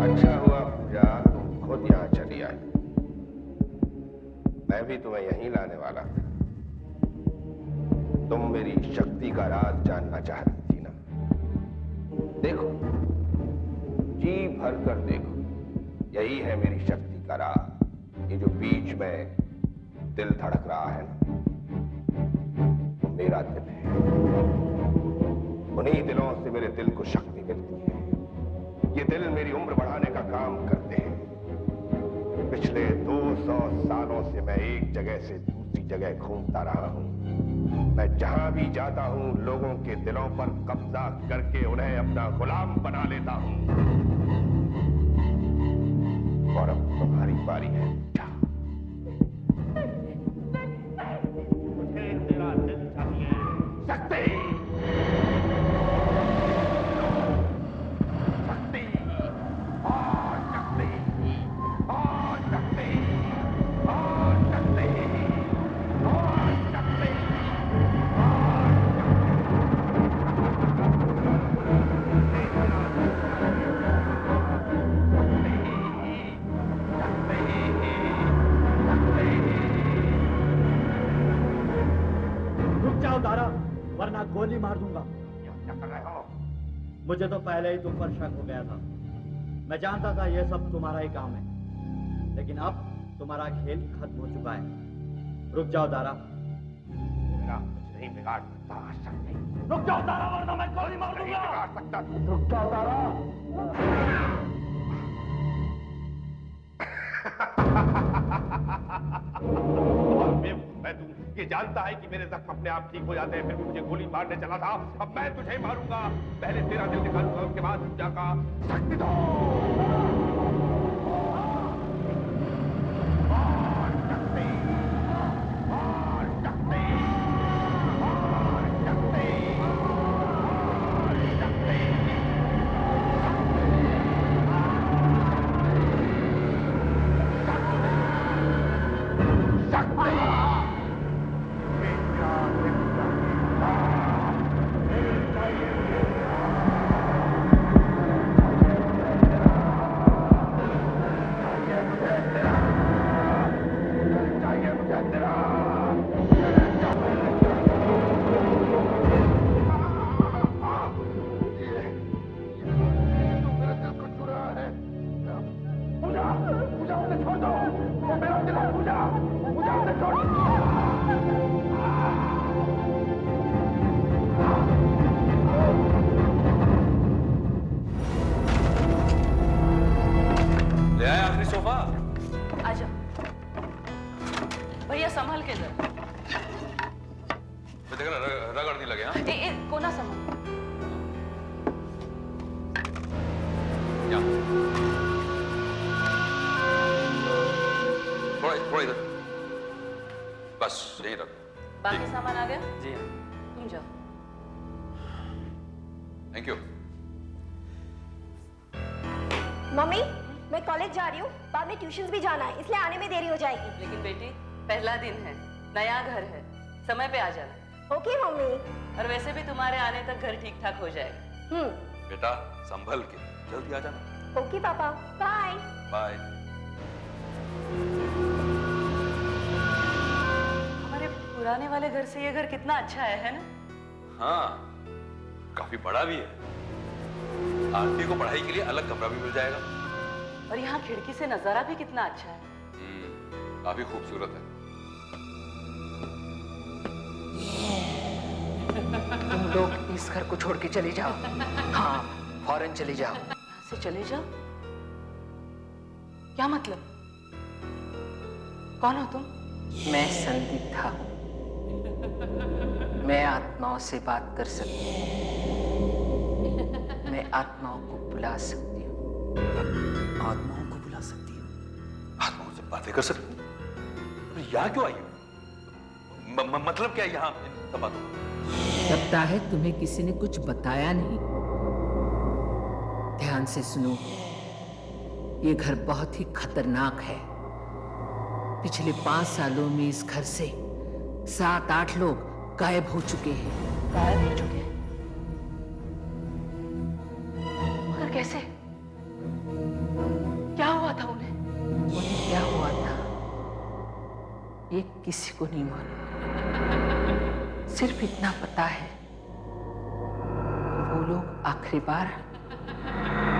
अच्छा हुआ पूजा, तुम खुद यहाँ चली आई। मैं भी तुम्हें यहीं लाने वाला था। तुम मेरी शक्ति का राज जानना चाहती थी ना? देखो, जी भर कर देखो, यही है मेरी शक्ति का राज। ये जो बीच में दिल धड़क रहा है ना, वो मेरा दिल है। उन्हीं दिलों से मेरे दिल को शक्ति मिलती है। ये दिल मेरी उम्र बढ़ाने का काम करते हैं। पिछले 200 सालों से मैं एक जगह से दूसरी जगह घूमता रहा हूं। मैं जहां भी जाता हूं, लोगों के दिलों पर कब्जा करके उन्हें अपना गुलाम बना लेता हूं। और अब तुम्हारी बारी है। मुझे तेरा दिल चाहिए। शक्ति, वरना गोली मार दूंगा। क्या कर रहे हो? मुझे तो पहले ही तुम पर शक हो गया था। मैं जानता था ये सब तुम्हारा ही काम है, लेकिन अब तुम्हारा खेल खत्म हो चुका है। रुक जाओ दारा। मेरा कुछ नहीं बिगाड़ सकता। शक्ति, रुक जाओ दारा, वरना मैं गोली मार दूंगा। नहीं बिगाड़ सकता। रुक जाओ दारा। बहुत बेवकूफ है तू। ये जानता है कि मेरे जख्म अपने आप ठीक हो जाते हैं, फिर भी मुझे गोली मारने चला था। अब मैं तुझे मारूंगा। पहले तेरा दिल निकालूंगा, उसके बाद पूजा का। शक्ति दो। तो देखना रगड़ने लगे। हाँ कोना समझ थोड़ा इधर, बस यही रख। बाकी सामान आ गया? जी हाँ। तुम जाओ। Thank you. मम्मी, मैं कॉलेज जा रही हूँ, बाद में ट्यूशंस भी जाना है, इसलिए आने में देरी हो जाएगी। लेकिन बेटी, पहला दिन है, नया घर है, समय पे आ जाना। Okay mummy. और वैसे भी तुम्हारे आने तक घर ठीक ठाक हो जाएगा। बेटा संभल के, जल्दी आ जाना। ओके पापा, बाय। बाय। हमारे पुराने वाले घर से ये घर कितना अच्छा है ना? हाँ, काफी बड़ा भी है। आरती को पढ़ाई के लिए अलग कमरा भी मिल जाएगा। और यहाँ खिड़की से नजारा भी कितना अच्छा है। काफी खूबसूरत है। तुम लोग इस घर को छोड़ के चले जाओ। हाँ, फौरन चले जाओ। यहाँ से चले जाओ? क्या मतलब? कौन हो तुम? मैं संदिग्धा हूँ। मैं आत्माओं से बात कर सकती हूँ। मैं आत्माओं को बुला सकती हूँ। आत्माओं को बुला सकती हूँ? आत्माओं से बातें कर सकती हूँ? यहाँ क्यों आई हो? मतलब क्या है यहाँ सब बातों का? लगता है तुम्हें किसी ने कुछ बताया नहीं। ध्यान से सुनो, ये घर बहुत ही खतरनाक है। पिछले 5 सालों में इस घर से 7-8 लोग गायब हो चुके हैं। गायब हो चुके हैं? मगर कैसे? क्या हुआ था उन्हें? उन्हें क्या हुआ था ये किसी को नहीं मालूम। सिर्फ इतना पता है कि वो लोग आखिरी बार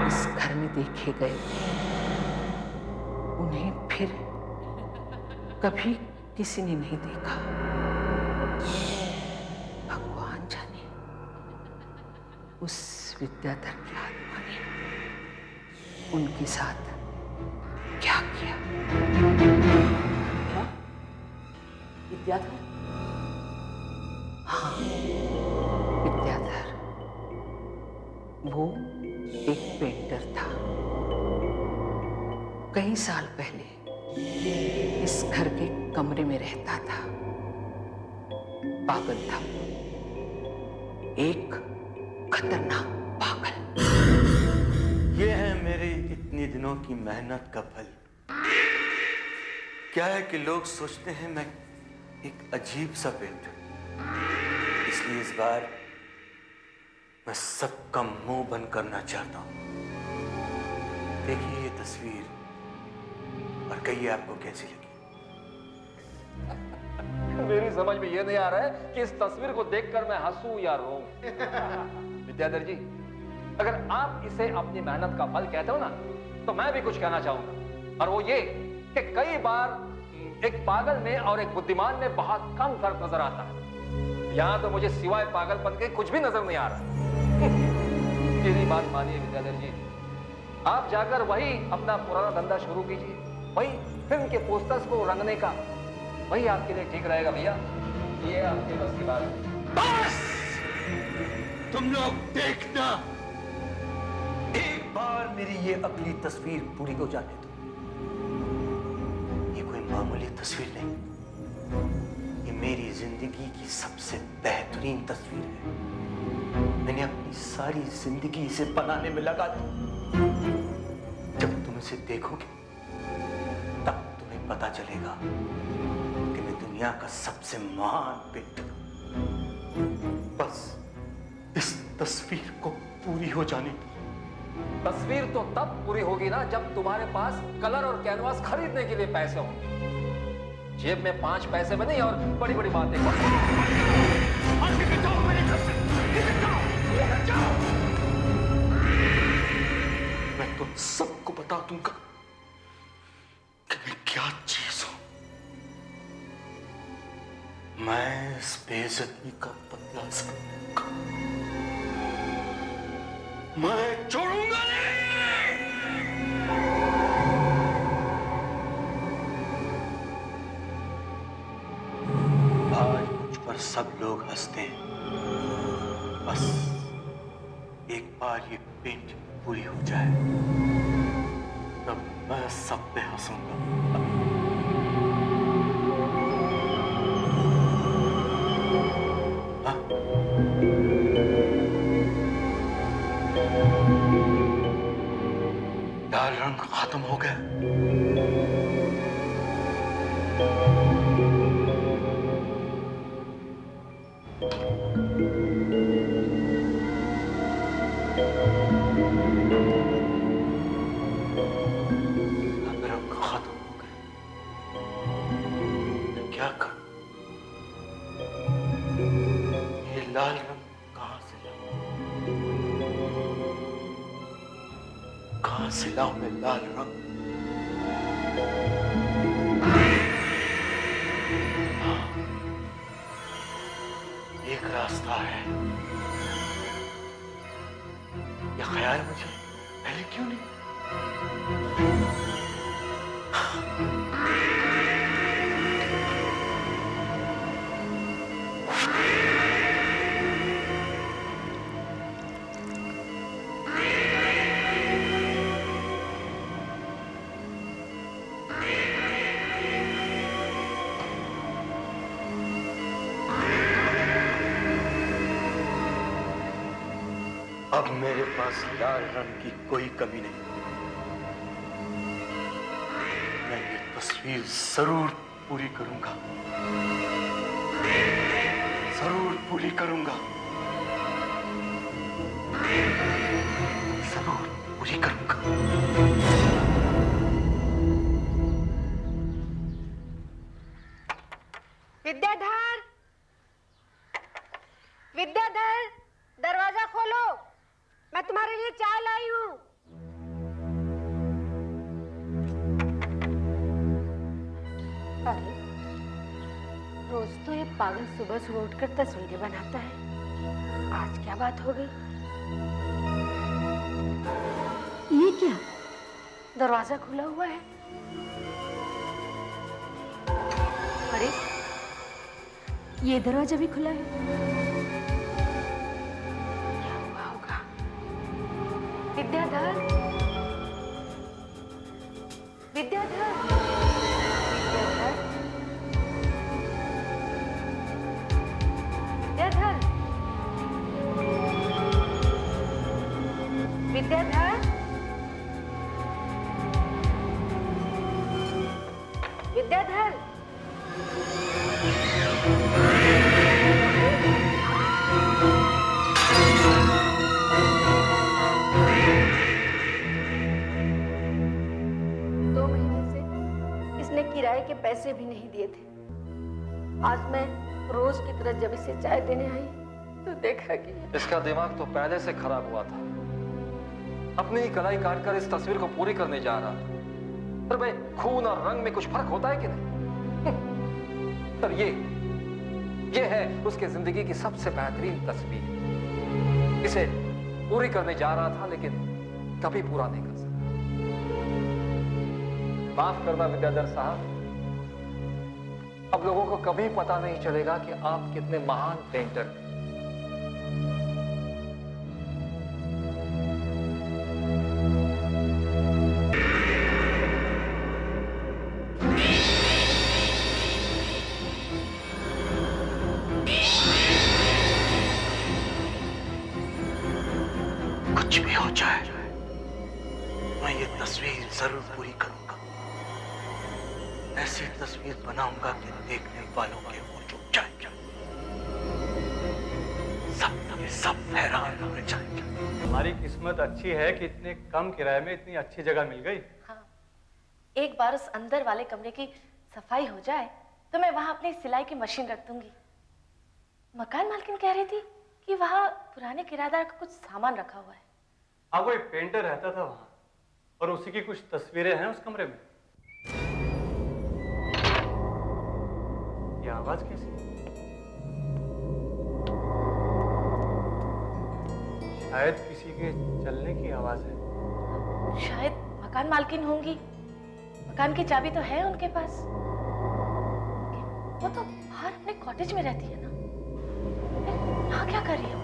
इस घर में देखे गए। उन्हें फिर कभी किसी ने नहीं देखा। भगवान जाने उस विद्याधर की आत्मा ने उनके साथ क्या किया। विद्याधर? हाँ, विद्याधर। वो एक पेंटर था। कई साल पहले इस घर के कमरे में रहता था। पागल था, एक खतरनाक पागल। ये है मेरी इतनी दिनों की मेहनत का फल। क्या है कि लोग सोचते हैं मैं एक अजीब सा पेंटर, इसलिए इस बार मैं सबका मुंह बंद करना चाहता हूं। देखिए ये तस्वीर और कहिए आपको कैसी लगी। मेरी समझ में यह नहीं आ रहा है कि इस तस्वीर को देखकर मैं हंसूं या रोऊं। विद्याधर जी, अगर आप इसे अपनी मेहनत का फल कहते हो ना, तो मैं भी कुछ कहना चाहूंगा, और वो ये कि कई बार एक पागल में और एक बुद्धिमान में बहुत कम फर्क नजर आता है। यहां तो मुझे सिवाय पागलपन के कुछ भी नजर नहीं आ रहा। मेरी बात मानिए विद्याधर जी, आप जाकर वही अपना पुराना धंधा शुरू कीजिए, वही फिल्म के पोस्टर्स को रंगने का, वही आपके लिए ठीक रहेगा भैया। ये आपके बस की बात है। बस तुम लोग देखना, एक बार मेरी ये अगली तस्वीर पूरी हो जाने दो। ये कोई मामूली तस्वीर नहीं, ये मेरी जिंदगी की सबसे बेहतरीन तस्वीर है। मैंने अपनी सारी जिंदगी इसे बनाने में लगा दी। जब तुम इसे देखोगे तब तुम्हें पता चलेगा कि मैं दुनिया का सबसे महान पेंटर हूं। बस इस तस्वीर को पूरी हो जाने दो। तस्वीर तो तब पूरी होगी ना जब तुम्हारे पास कलर और कैनवास खरीदने के लिए पैसे हों। जेब में 5 पैसे में नहीं और बड़ी बड़ी बातें। मैं तुम सबको बता दूंगा कि मैं क्या चीज हूं। मैं इस बेइज्जती का बदला सकूंगा। मैं छोड़ूंगा नहीं। आज मुझ पर सब लोग हंसते हैं। बस एक बार ये पेंटिंग पूरी हो जाए तब मैं सब पे हंसूंगा। लाल रंग खत्म हो गया। लाल रंग खत्म हो गया। मैं क्या करूं? ये लाल रंग कहां से लाऊं मैं लाल रंग? हाँ, एक रास्ता है। यह ख्याल मुझे पहले क्यों नहीं? अब मेरे पास लाल रंग की कोई कमी नहीं। मैं ये तस्वीर जरूर पूरी करूंगा, जरूर पूरी करूंगा, जरूर पूरी करूंगा। विद्याधर, विद्याधर, दरवाजा खोलो, मैं तुम्हारे लिए चाय लाई हूँ। अरे, रोज तो ये पागल सुबह सुबह उठकर तस्वीरें बनाता है। आज क्या बात हो गई? ये क्या? दरवाजा खुला हुआ है। अरे, ये दरवाजा भी खुला है। विद्याधर, विद्याधर, विद्याधर, विद्याधर, विद्याधर, किराए के पैसे भी नहीं दिए थे। आज मैं रोज की तरह जब इसे चाय देने आई तो देखा कि इसका दिमाग तो पहले से खराब हुआ था। अपनी ही कलाई काटकर इस तस्वीर को पूरी करने जा रहा था। पर भाई, खून और रंग में कुछ फर्क होता है कि नहीं? पर ये है उसके जिंदगी की सबसे बेहतरीन तस्वीर। इसे पूरी करने जा रहा था लेकिन कभी पूरा नहीं कर सका। माफ करना विद्याधर साहब, अब लोगों को कभी पता नहीं चलेगा कि आप कितने महान पेंटर हैं। कुछ भी हो जाए, मैं ये तस्वीर जरूर पूरी करूंगा। ऐसी तस्वीर बनाऊंगा कि देखने वालों के होश उड़ जाएंगे, सब हैरान हो जाएंगे। हमारी किस्मत अच्छी है कि इतने कम किराए में इतनी अच्छी जगह मिल गई। हाँ, एक बार उस अंदर वाले कमरे की सफाई हो जाए तो मैं वहां अपनी सिलाई की मशीन रख दूंगी। मकान मालकिन कह रही थी कि वहां पुराने किराएदार का कुछ सामान रखा हुआ है। हाँ, वो एक पेंटर रहता था वहां और उसी की कुछ तस्वीरें हैं उस कमरे में। ये आवाज कैसी? शायद किसी के चलने की आवाज है। शायद मकान मालकिन होंगी। मकान की चाबी तो है उनके पास। वो तो बाहर अपने कॉटेज में रहती है ना। यहाँ क्या कर रही हो?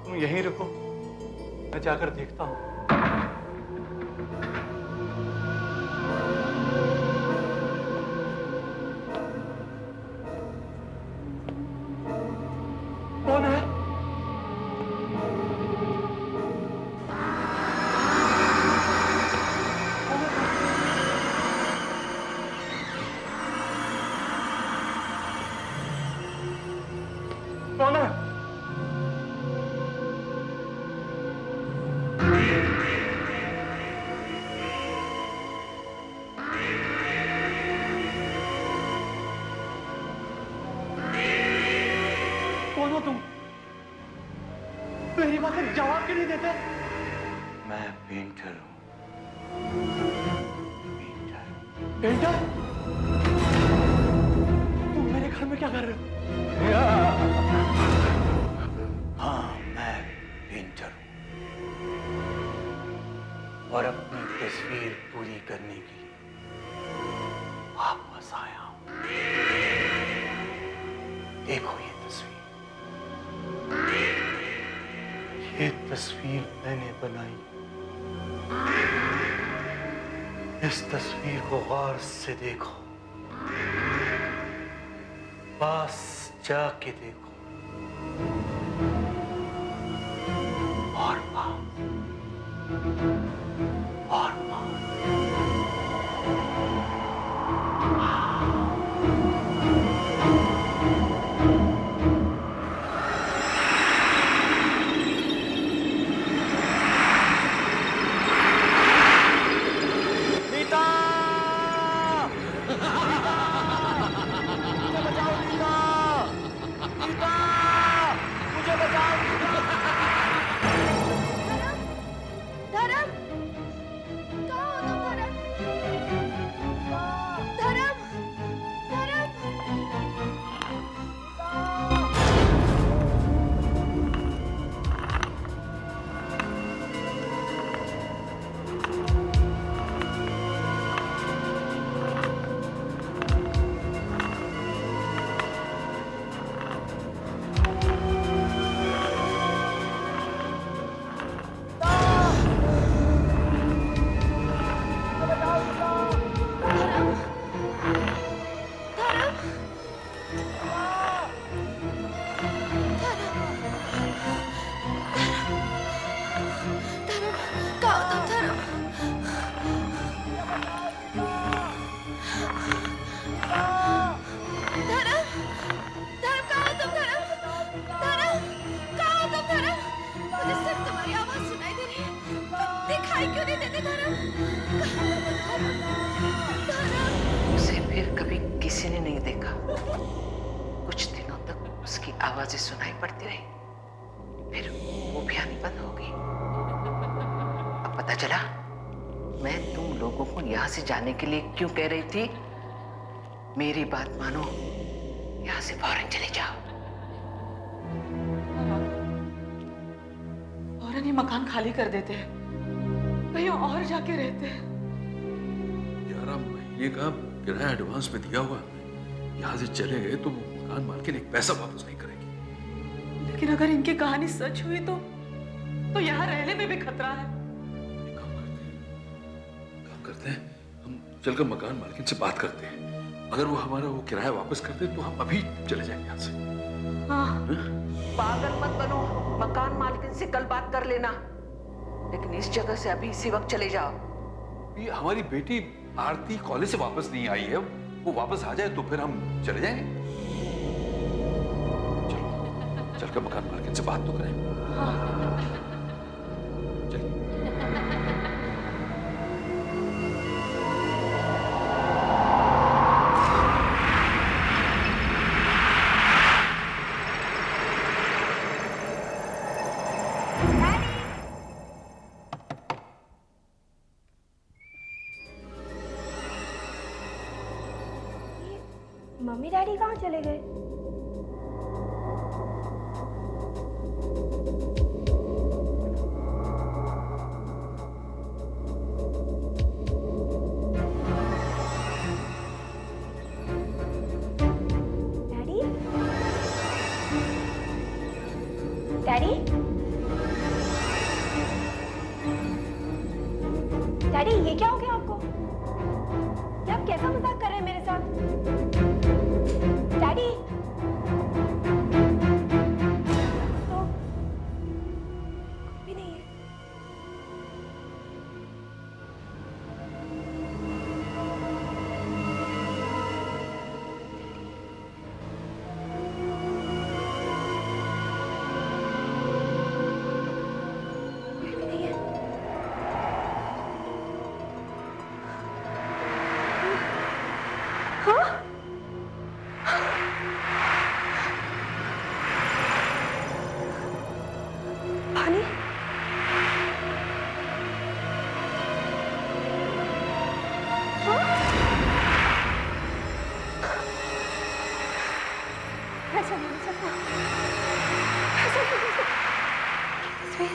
तुम यहीं रुको, मैं जाकर देखता हूँ। कौन है? कौन है? कौन हो तुम? मेरी बात का जवाब क्यों नहीं देते? मैं पेंटर हूँ। पेंटर? तुम मेरे घर में क्या कर रहे हो? हाँ, मैं पेंटर हूँ और अपनी तस्वीर पूरी करने के लिए वापस आया हूँ। देखो ये तस्वीर, ये तस्वीर मैंने बनाई। इस तस्वीर को गौर से देखो, पास जाके देखो और पास और पास। उसे फिर कभी किसी ने नहीं देखा। कुछ दिनों तक उसकी आवाजें सुनाई पड़ती रही, फिर वो भी आनी बंद हो गई। अब पता चला मैं तुम लोगों को यहाँ से जाने के लिए क्यों कह रही थी। मेरी बात मानो, यहाँ से फौरन चले जाओ। फौरन ये मकान खाली कर देते हैं, कहीं और जाके रहते हैं। 11 महीने का किराया एडवांस में दिया हुआ, यहाँ से चले गए तो मकान मालकिन एक पैसा वापस नहीं करेगी। लेकिन अगर इनकी कहानी सच हुई तो यहाँ रहने में भी खतरा है। काम करते हैं, हम चलकर मकान मालकिन से बात करते हैं। अगर वो हमारा वो किराया वापस कर दे तो हम अभी चले जाएंगे यहाँ से। हाँ, पागल मत बनो, मकान मालकिन से कल बात कर लेना, लेकिन इस जगह से अभी इसी वक्त चले जाओ। ये हमारी बेटी आरती कॉलेज से वापस नहीं आई है, वो वापस आ जाए तो फिर हम चले जाएंगे। चलो चलकर मकान मालकिन से बात तो करें। चलिए। मम्मी डैडी कहाँ चले गए? डैडी, डैडी ये क्या हो गया आपको? ये आप कैसा मजाक कर रहे हैं मेरे साथ? डैडी तो भी नहीं है। पानी ऐसा नहीं हो सकता, ऐसा नहीं हो सकता। तस्वीर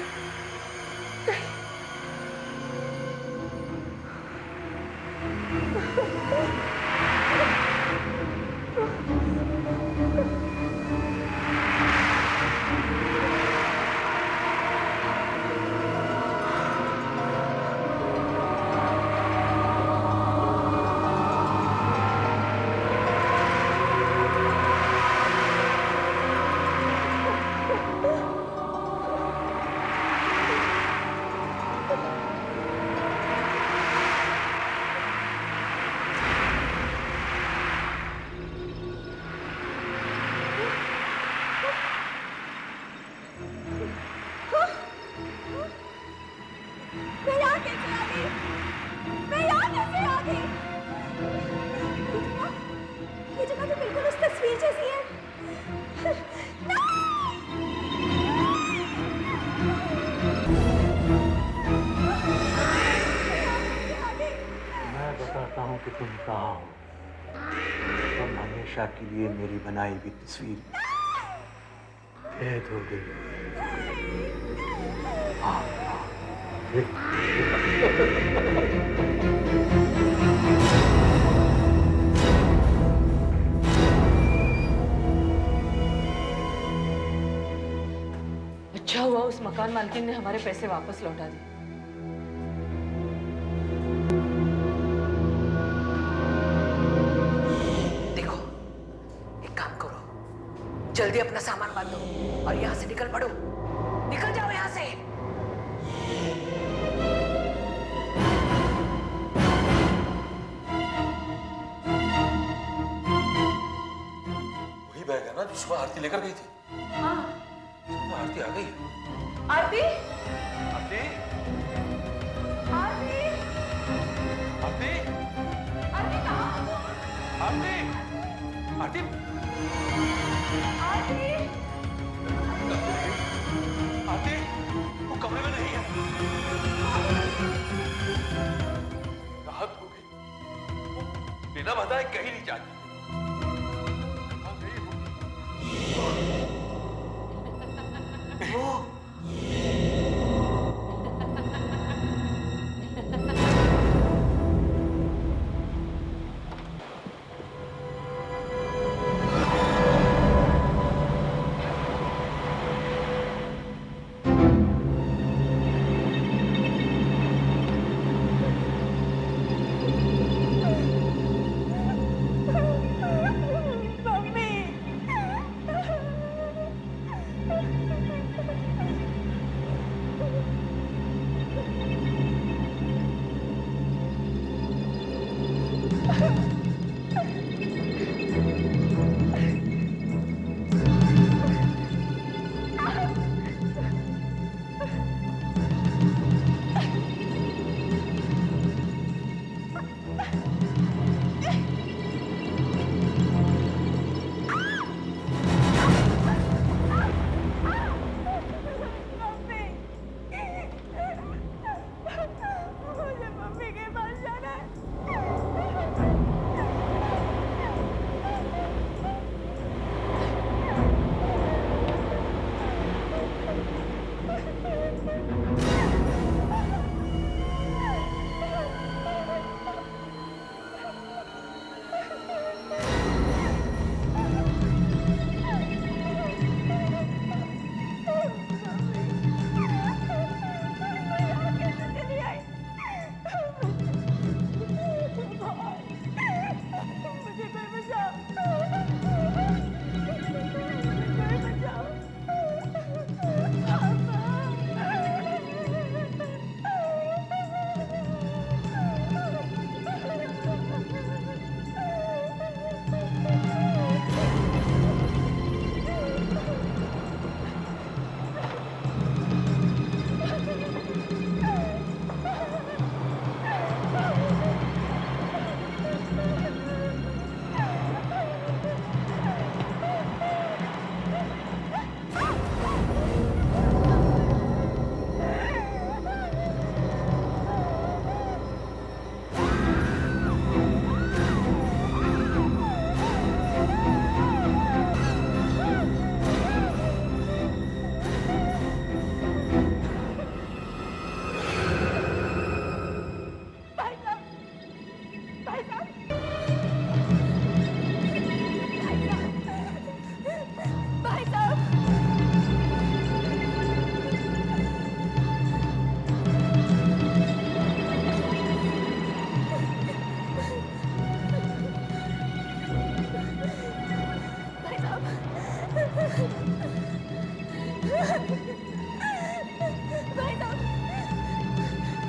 मैं यहाँ कैसे आ गई? मैं यहाँ कैसे आ गई? ये जगह तो बिल्कुल उस तस्वीर जैसी है। मैं बताता हूँ कि तुम कहाँ हो। तुम हमेशा के लिए मेरी बनाई हुई तस्वीर कैद हो गई। अच्छा हुआ उस मकान मालकिन ने हमारे पैसे वापस लौटा दिए। देखो, एक काम करो, जल्दी अपना सामान बांधो और यहाँ से निकल पड़ो। निकल जाओ यहाँ से। वही बैग है ना जो सुबह आरती लेकर गई थी? हाँ। आरती आ गई। आरती? आरती? आरती? आरती? आरती कहाँ हो तुम? आरती? आरती? आरती? आरती? वो कमरे में नहीं है। रात हो गई। वो बिना बताए कहीं नहीं जाती।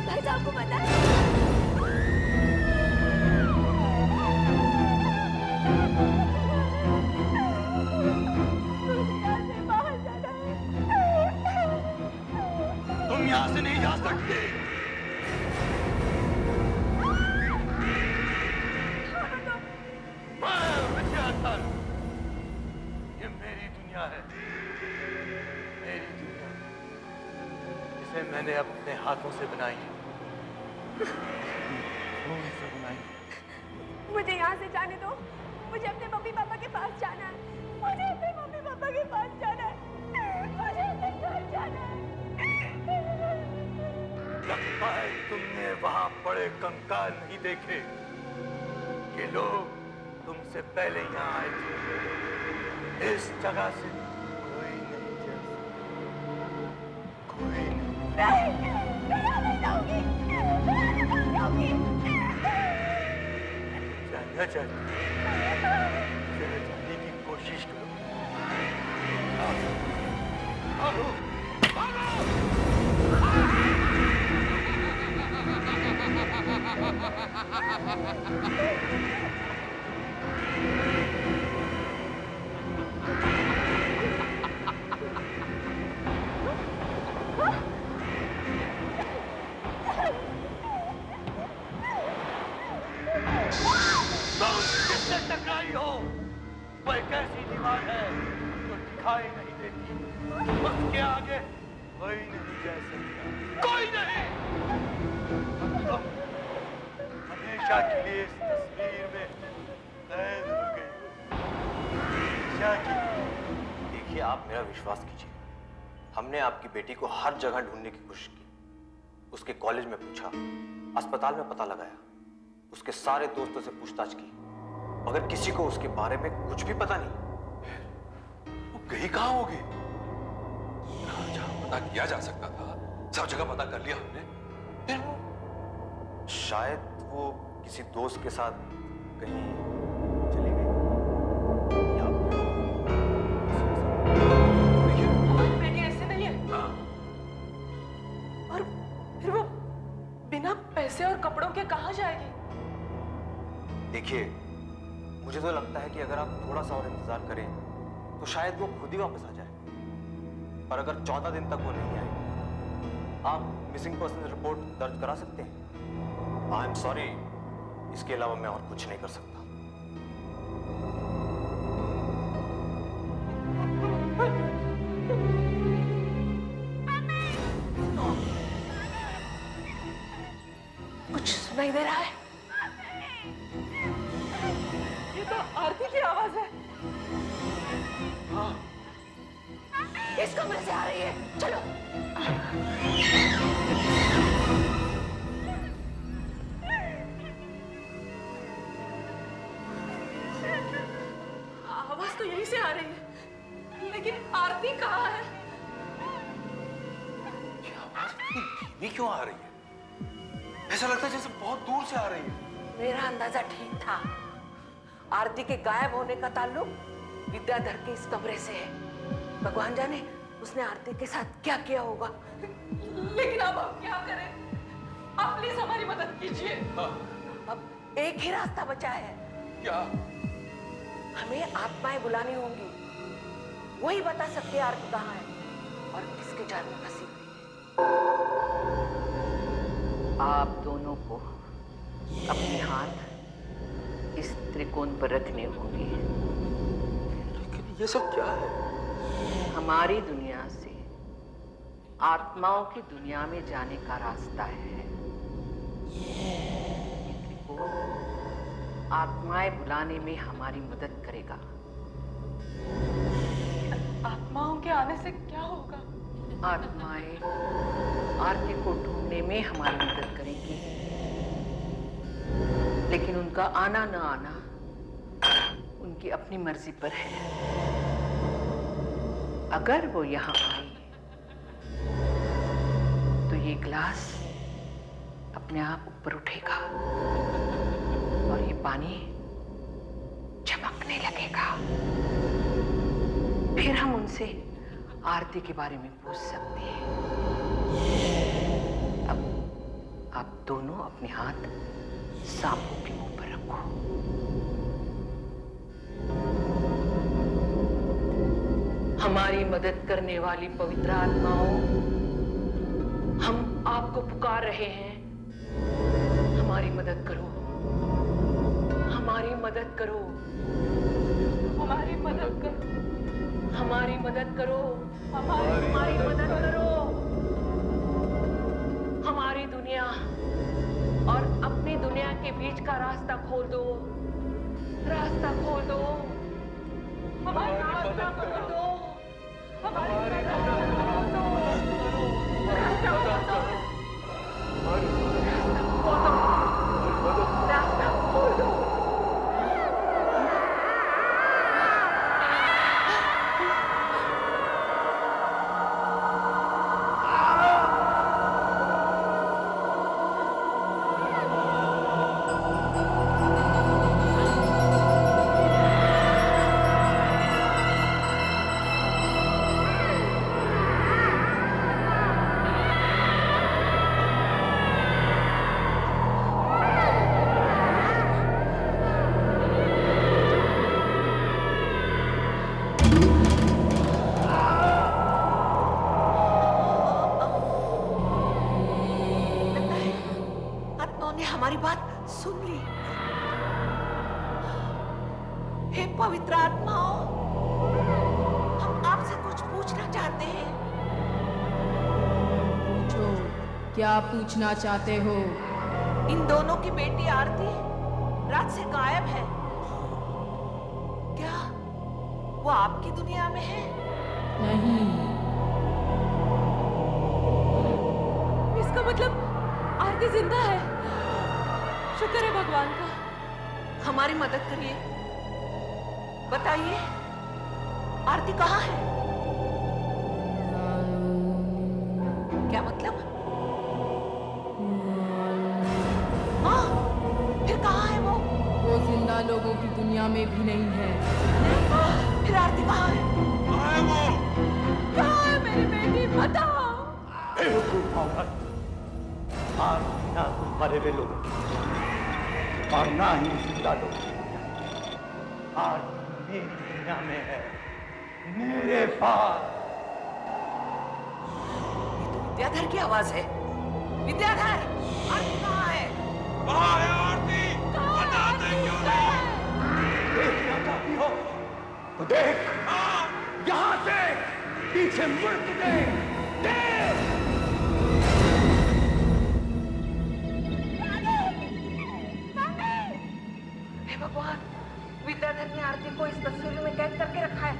भाई साहब को पता है? तुम यहाँ से नहीं जा सकते। ये मेरी दुनिया है, मेरी दुनिया, जिसे मैंने अपने हाथों से बनाई है। मुझे यहाँ से जाने दो। मुझे अपने मम्मी पापा के पास जाना है। मुझे अपने मम्मी पापा के पास जाना है। मुझे अपने घर जाना है। लगता है तुमने वहां पड़े कंकाल नहीं देखे कि लोग तुमसे पहले यहाँ आए थे। इस जगह से कोई नहीं जा सकता, कोई नहीं। नहीं जाऊंगी, नहीं जाऊंगी। जानना चाहती चले जाने की कोशिश करो। भागो, भागो। टकराई हो, वह एक ऐसी दीवार है जो दिखाई नहीं देती। उसके आगे कोई नहीं जा सकता, कोई नहीं। तुम हमेशा के लिए इस तस्वीर में कैद हो गए। क्या की? देखिए, आप मेरा विश्वास कीजिए। हमने आपकी बेटी को हर जगह ढूंढने की कोशिश की। उसके कॉलेज में पूछा, अस्पताल में पता लगाया, उसके सारे दोस्तों से पूछताछ की, मगर किसी को उसके बारे में कुछ भी पता नहीं। वो गई कहाँ होगी? जहां पता किया जा सकता था सब जगह पता कर लिया हमने। फिर वो शायद वो किसी दोस्त के साथ कहीं चली गई। हमारी बेटी ऐसे नहीं है। और फिर वो बिना पैसे और कपड़ों के कहाँ जाएगी? देखिए, मुझे तो लगता है कि अगर आप थोड़ा सा और इंतजार करें तो शायद वो खुद ही वापस आ जाए। पर अगर 14 दिन तक वो नहीं आए, आप मिसिंग पर्सन रिपोर्ट दर्ज करा सकते हैं। आई एम सॉरी, इसके अलावा मैं और कुछ नहीं कर सकता। कुछ सुनाई दे रहा है? ये तो आरती की आवाज है। इस कमरे से आ रही है, चलो। आवाज तो यहीं से आ रही है, लेकिन आरती कहाँ है? ये आवाज इतनी धीमी क्यों आ रही है? ऐसा लगता है जैसे बहुत दूर से आ रही है। मेरा अंदाजा ठीक था। आरती के गायब होने का ताल्लुक विद्याधर के इस कमरे से है। भगवान जाने उसने आरती के साथ क्या किया होगा। लेकिन अब हम क्या करें? आप प्लीज हमारी मदद कीजिए। अब एक ही रास्ता बचा है। क्या? हमें आत्माएं बुलानी होंगी। वही बता सकती है आरती कहाँ है और किसके जान में फंसी हुई है। आप दोनों को अपने हाथ इस त्रिकोण पर रखने होंगे। लेकिन ये सब क्या है? हमारी दुनिया से आत्माओं की दुनिया में जाने का रास्ता है। ये त्रिकोण आत्माएं बुलाने में हमारी मदद करेगा। आत्माओं के आने से क्या होगा? आत्माएं आरती को ढूंढने में हमारी मदद करेंगी, लेकिन उनका आना न आना उनकी अपनी मर्जी पर है। अगर वो यहाँ आई तो ये ग्लास अपने आप ऊपर उठेगा और ये पानी चमकने लगेगा। फिर हम उनसे आरती के बारे में पूछ सकते हैं। अब आप दोनों अपने हाथ सांपों के मुंह पर रखो। हमारी मदद करने वाली पवित्र आत्माओं, हम आपको पुकार रहे हैं। हमारी मदद करो, हमारी मदद करो, हमारी मदद करो, हमारी मदद करो, हमारी मदद करो। हमारी दुनिया और अपनी दुनिया के बीच का रास्ता खोल दो, रास्ता खोल दो, हमारी रास्ता खोल दो, हमारी रास्ता खोल दो, रास्ता खोल दो, रास्ता खोल दो। हमारी बात सुन ली। हे पवित्र आत्माओं, हम आपसे कुछ पूछना चाहते हैं। पूछो, क्या पूछना चाहते हो? इन दोनों की बेटी आरती रात से गायब है। क्या वो आपकी दुनिया में है? नहीं। इसका मतलब आरती जिंदा है। शुक्र है भगवान का। हमारी मदद करिए, बताइए आरती कहाँ है? क्या मतलब? हाँ, फिर कहाँ है वो? वो जिंदा लोगों की दुनिया में भी नहीं है। फिर आरती कहाँ है? कहाँ है वो? कहाँ है मेरी बेटी? बताओ। बेवकूफ औरत, आरती ना तुम मरे हुए लोगों की और ना ही जिंदा लोगों की। आरती मेरी दुनिया में है, मेरे पास। ये तो विद्याधर की आवाज है। विद्याधर, आरती कहाँ है? कहाँ है आरती? बताते क्यों नहीं? देखना चाहती हो तो देख, यहाँ से पीछे मुड़ के देख। हे भगवान, विद्याधर ने आरती को इस तस्वीर में कैद करके रखा है।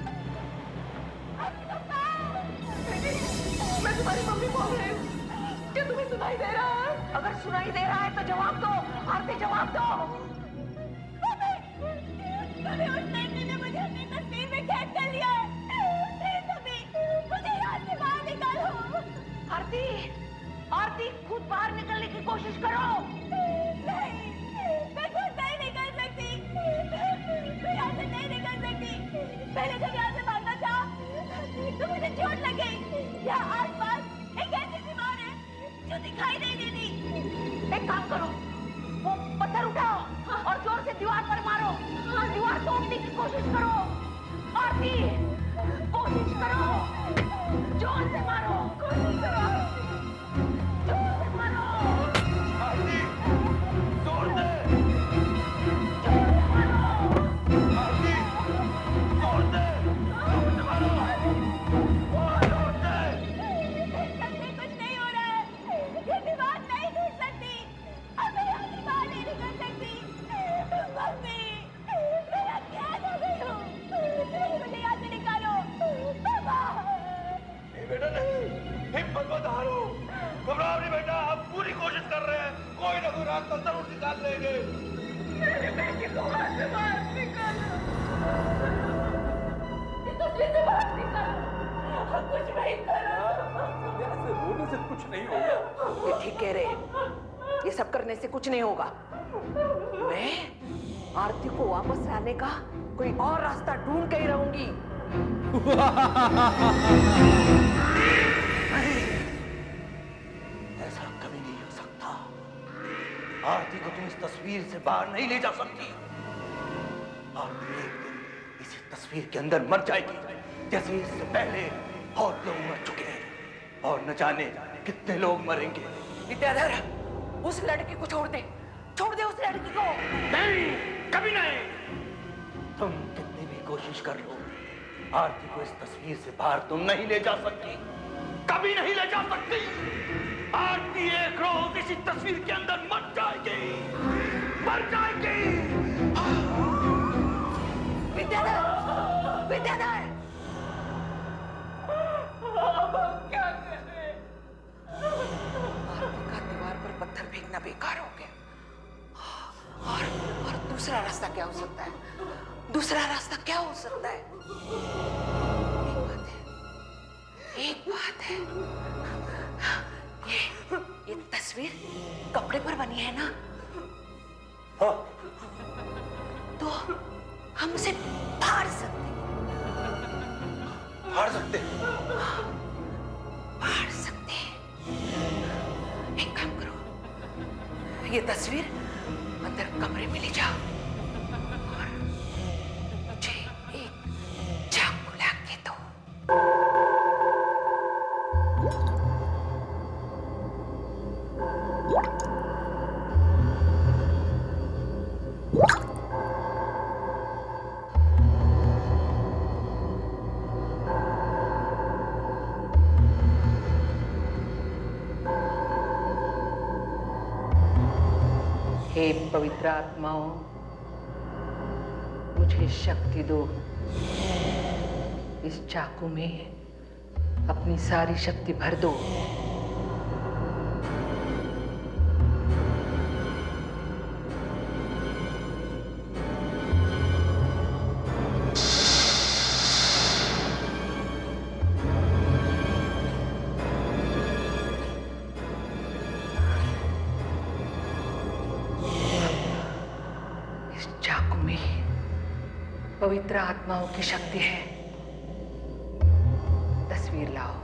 मैं तुम्हारी मम्मी बोल रही हूँ। क्या तुम्हें सुनाई दे रहा है? अगर सुनाई दे रहा है तो जवाब दो। आरती जवाब दो। मम्मी, उस लड़की ने मुझे अपनी तस्वीर में कैद कर लिया है। प्लीज मम्मी, मुझे यहाँ से बाहर निकालो। आरती, आरती खुद बाहर निकलने की कोशिश करो। नहीं, मैं खुद नहीं निकल सकती। मैं यहाँ से नहीं निकल सकती। पहले जब यहाँ से भागना था तो मुझे चोट लग गई। यहाँ आसपास एक ऐसी दीवार है जो दिखाई नहीं देती। एक काम करो, वो पत्थर उठाओ और जोर से दीवार पर मारो। दीवार तोड़ने की कोशिश करो। आरती, कोशिश करो, जोर से मारो। कोशिश करो, जोर से मारो। आरती, जोर दे। जोर से मारो। आरती, जोर दे। जोर से मारो। जोर दे। कुछ नहीं हो रहा है। ये दीवार नहीं टूट सकती। अब मैं यहाँ से बाहर नहीं निकल सकती। मम्मी, मेरा कैद हो गई हूँ। मुझे यहाँ से निकालो। पापा। नहीं बेटा नहीं, हिम्मत मत हारो। घबराओ नहीं बेटा, हम पूरी कोशिश कर रहे हैं। कोई ना कोई रास्ता जरूर निकाल लेंगे। मेरे बेटे को वहाँ से बाहर निकालो। इस तस्वीर से बाहर निकालो। कुछ नहीं करो। ऐसे रोने से कुछ नहीं होगा। ये ठीक कह रहे हैं। ये सब करने से कुछ नहीं होगा। मैं आरती को वापस लाने का कोई और रास्ता ढूंढ के ही रहूंगी। ऐसा कभी नहीं हो सकता। आरती को तुम इस तस्वीर से बाहर नहीं ले जा सकती। आरती एक दिन इसी तस्वीर के अंदर मर जाएगी, जैसे इससे पहले बहुत लोग मर चुके हैं और न जाने कितने लोग मरेंगे। विद्याधर, उस लड़की को छोड़ दे उस लड़की को। नहीं, कभी नहीं। तुम कितनी भी कोशिश कर लो, आरती को इस तस्वीर से बाहर तुम नहीं ले जा सकती, कभी नहीं ले जा सकती। आरती एक रोज इसी तस्वीर के अंदर मर जाएगी। विद्याधर, क्या करें? आरती का दीवार पर पत्थर फेंकना बेकार हो गया। और दूसरा रास्ता क्या हो सकता है? एक बात है, ये तस्वीर कपड़े पर बनी है ना? हाँ। तो हम उसे फाड़ सकते। एक काम करो, ये तस्वीर अंदर कमरे में ले जाओ और मुझे एक चाकू ला के दो। हे पवित्र आत्माओं, मुझे शक्ति दो। इस चाकू में अपनी सारी शक्ति भर दो। पवित्र आत्माओं की शक्ति है। तस्वीर लाओ।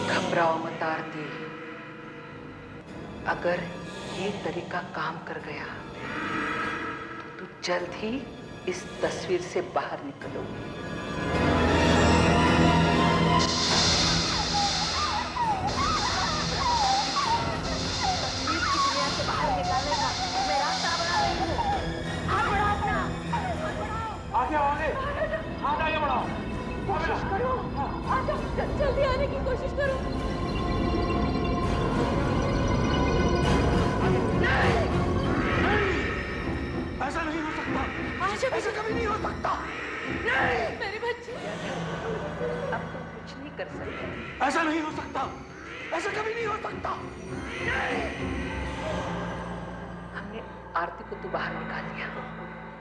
घबराओ मत आरती, अगर ये तरीका काम कर गया तो जल्द ही इस तस्वीर से बाहर निकलोगी। तस्वीर की दुनिया से बाहर निकालने का मैं रास्ता बना रही हूँ। आगे बढ़ो अपना, आगे बढ़ाओ। कोशिश करो, आ जाओ, जल्दी आने की कोशिश करो। ऐसा नहीं हो सकता। ऐसा कभी नहीं हो सकता। नहीं, मेरे बच्चे, अब तुम कुछ नहीं कर सकते। ऐसा नहीं हो सकता। ऐसा कभी नहीं हो सकता। हमने आरती को तो बाहर निकाल दिया,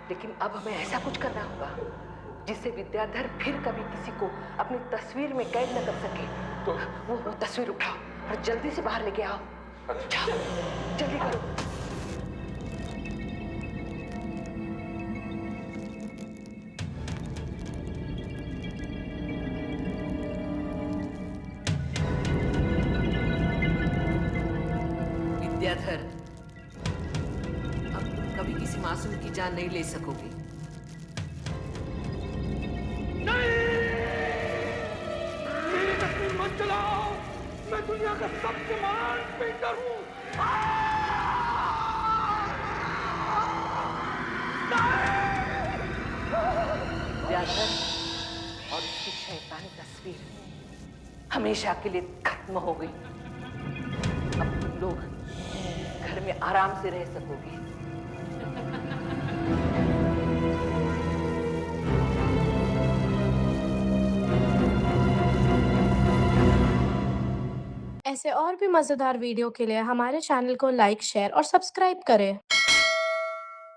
लेकिन अब हमें ऐसा कुछ करना होगा जिससे विद्याधर फिर कभी किसी को अपनी तस्वीर में कैद न कर सके। तो वो तस्वीर उठाओ और जल्दी से बाहर लेके आओ। जाओ, जल्दी करो। विद्याधर, अब तुम कभी किसी मासूम की जान नहीं ले सकोगे। मेरी तस्वीर मत चलाओ। मैं दुनिया का सबसे महान पेंटर हूँ। विद्याधर और उसकी शैतानी तस्वीर हमेशा के लिए खत्म हो गई। अब तुम लोग घर में आराम से रह सकोगे। ऐसे और भी मजेदार वीडियो के लिए हमारे चैनल को लाइक, शेयर और सब्सक्राइब करें।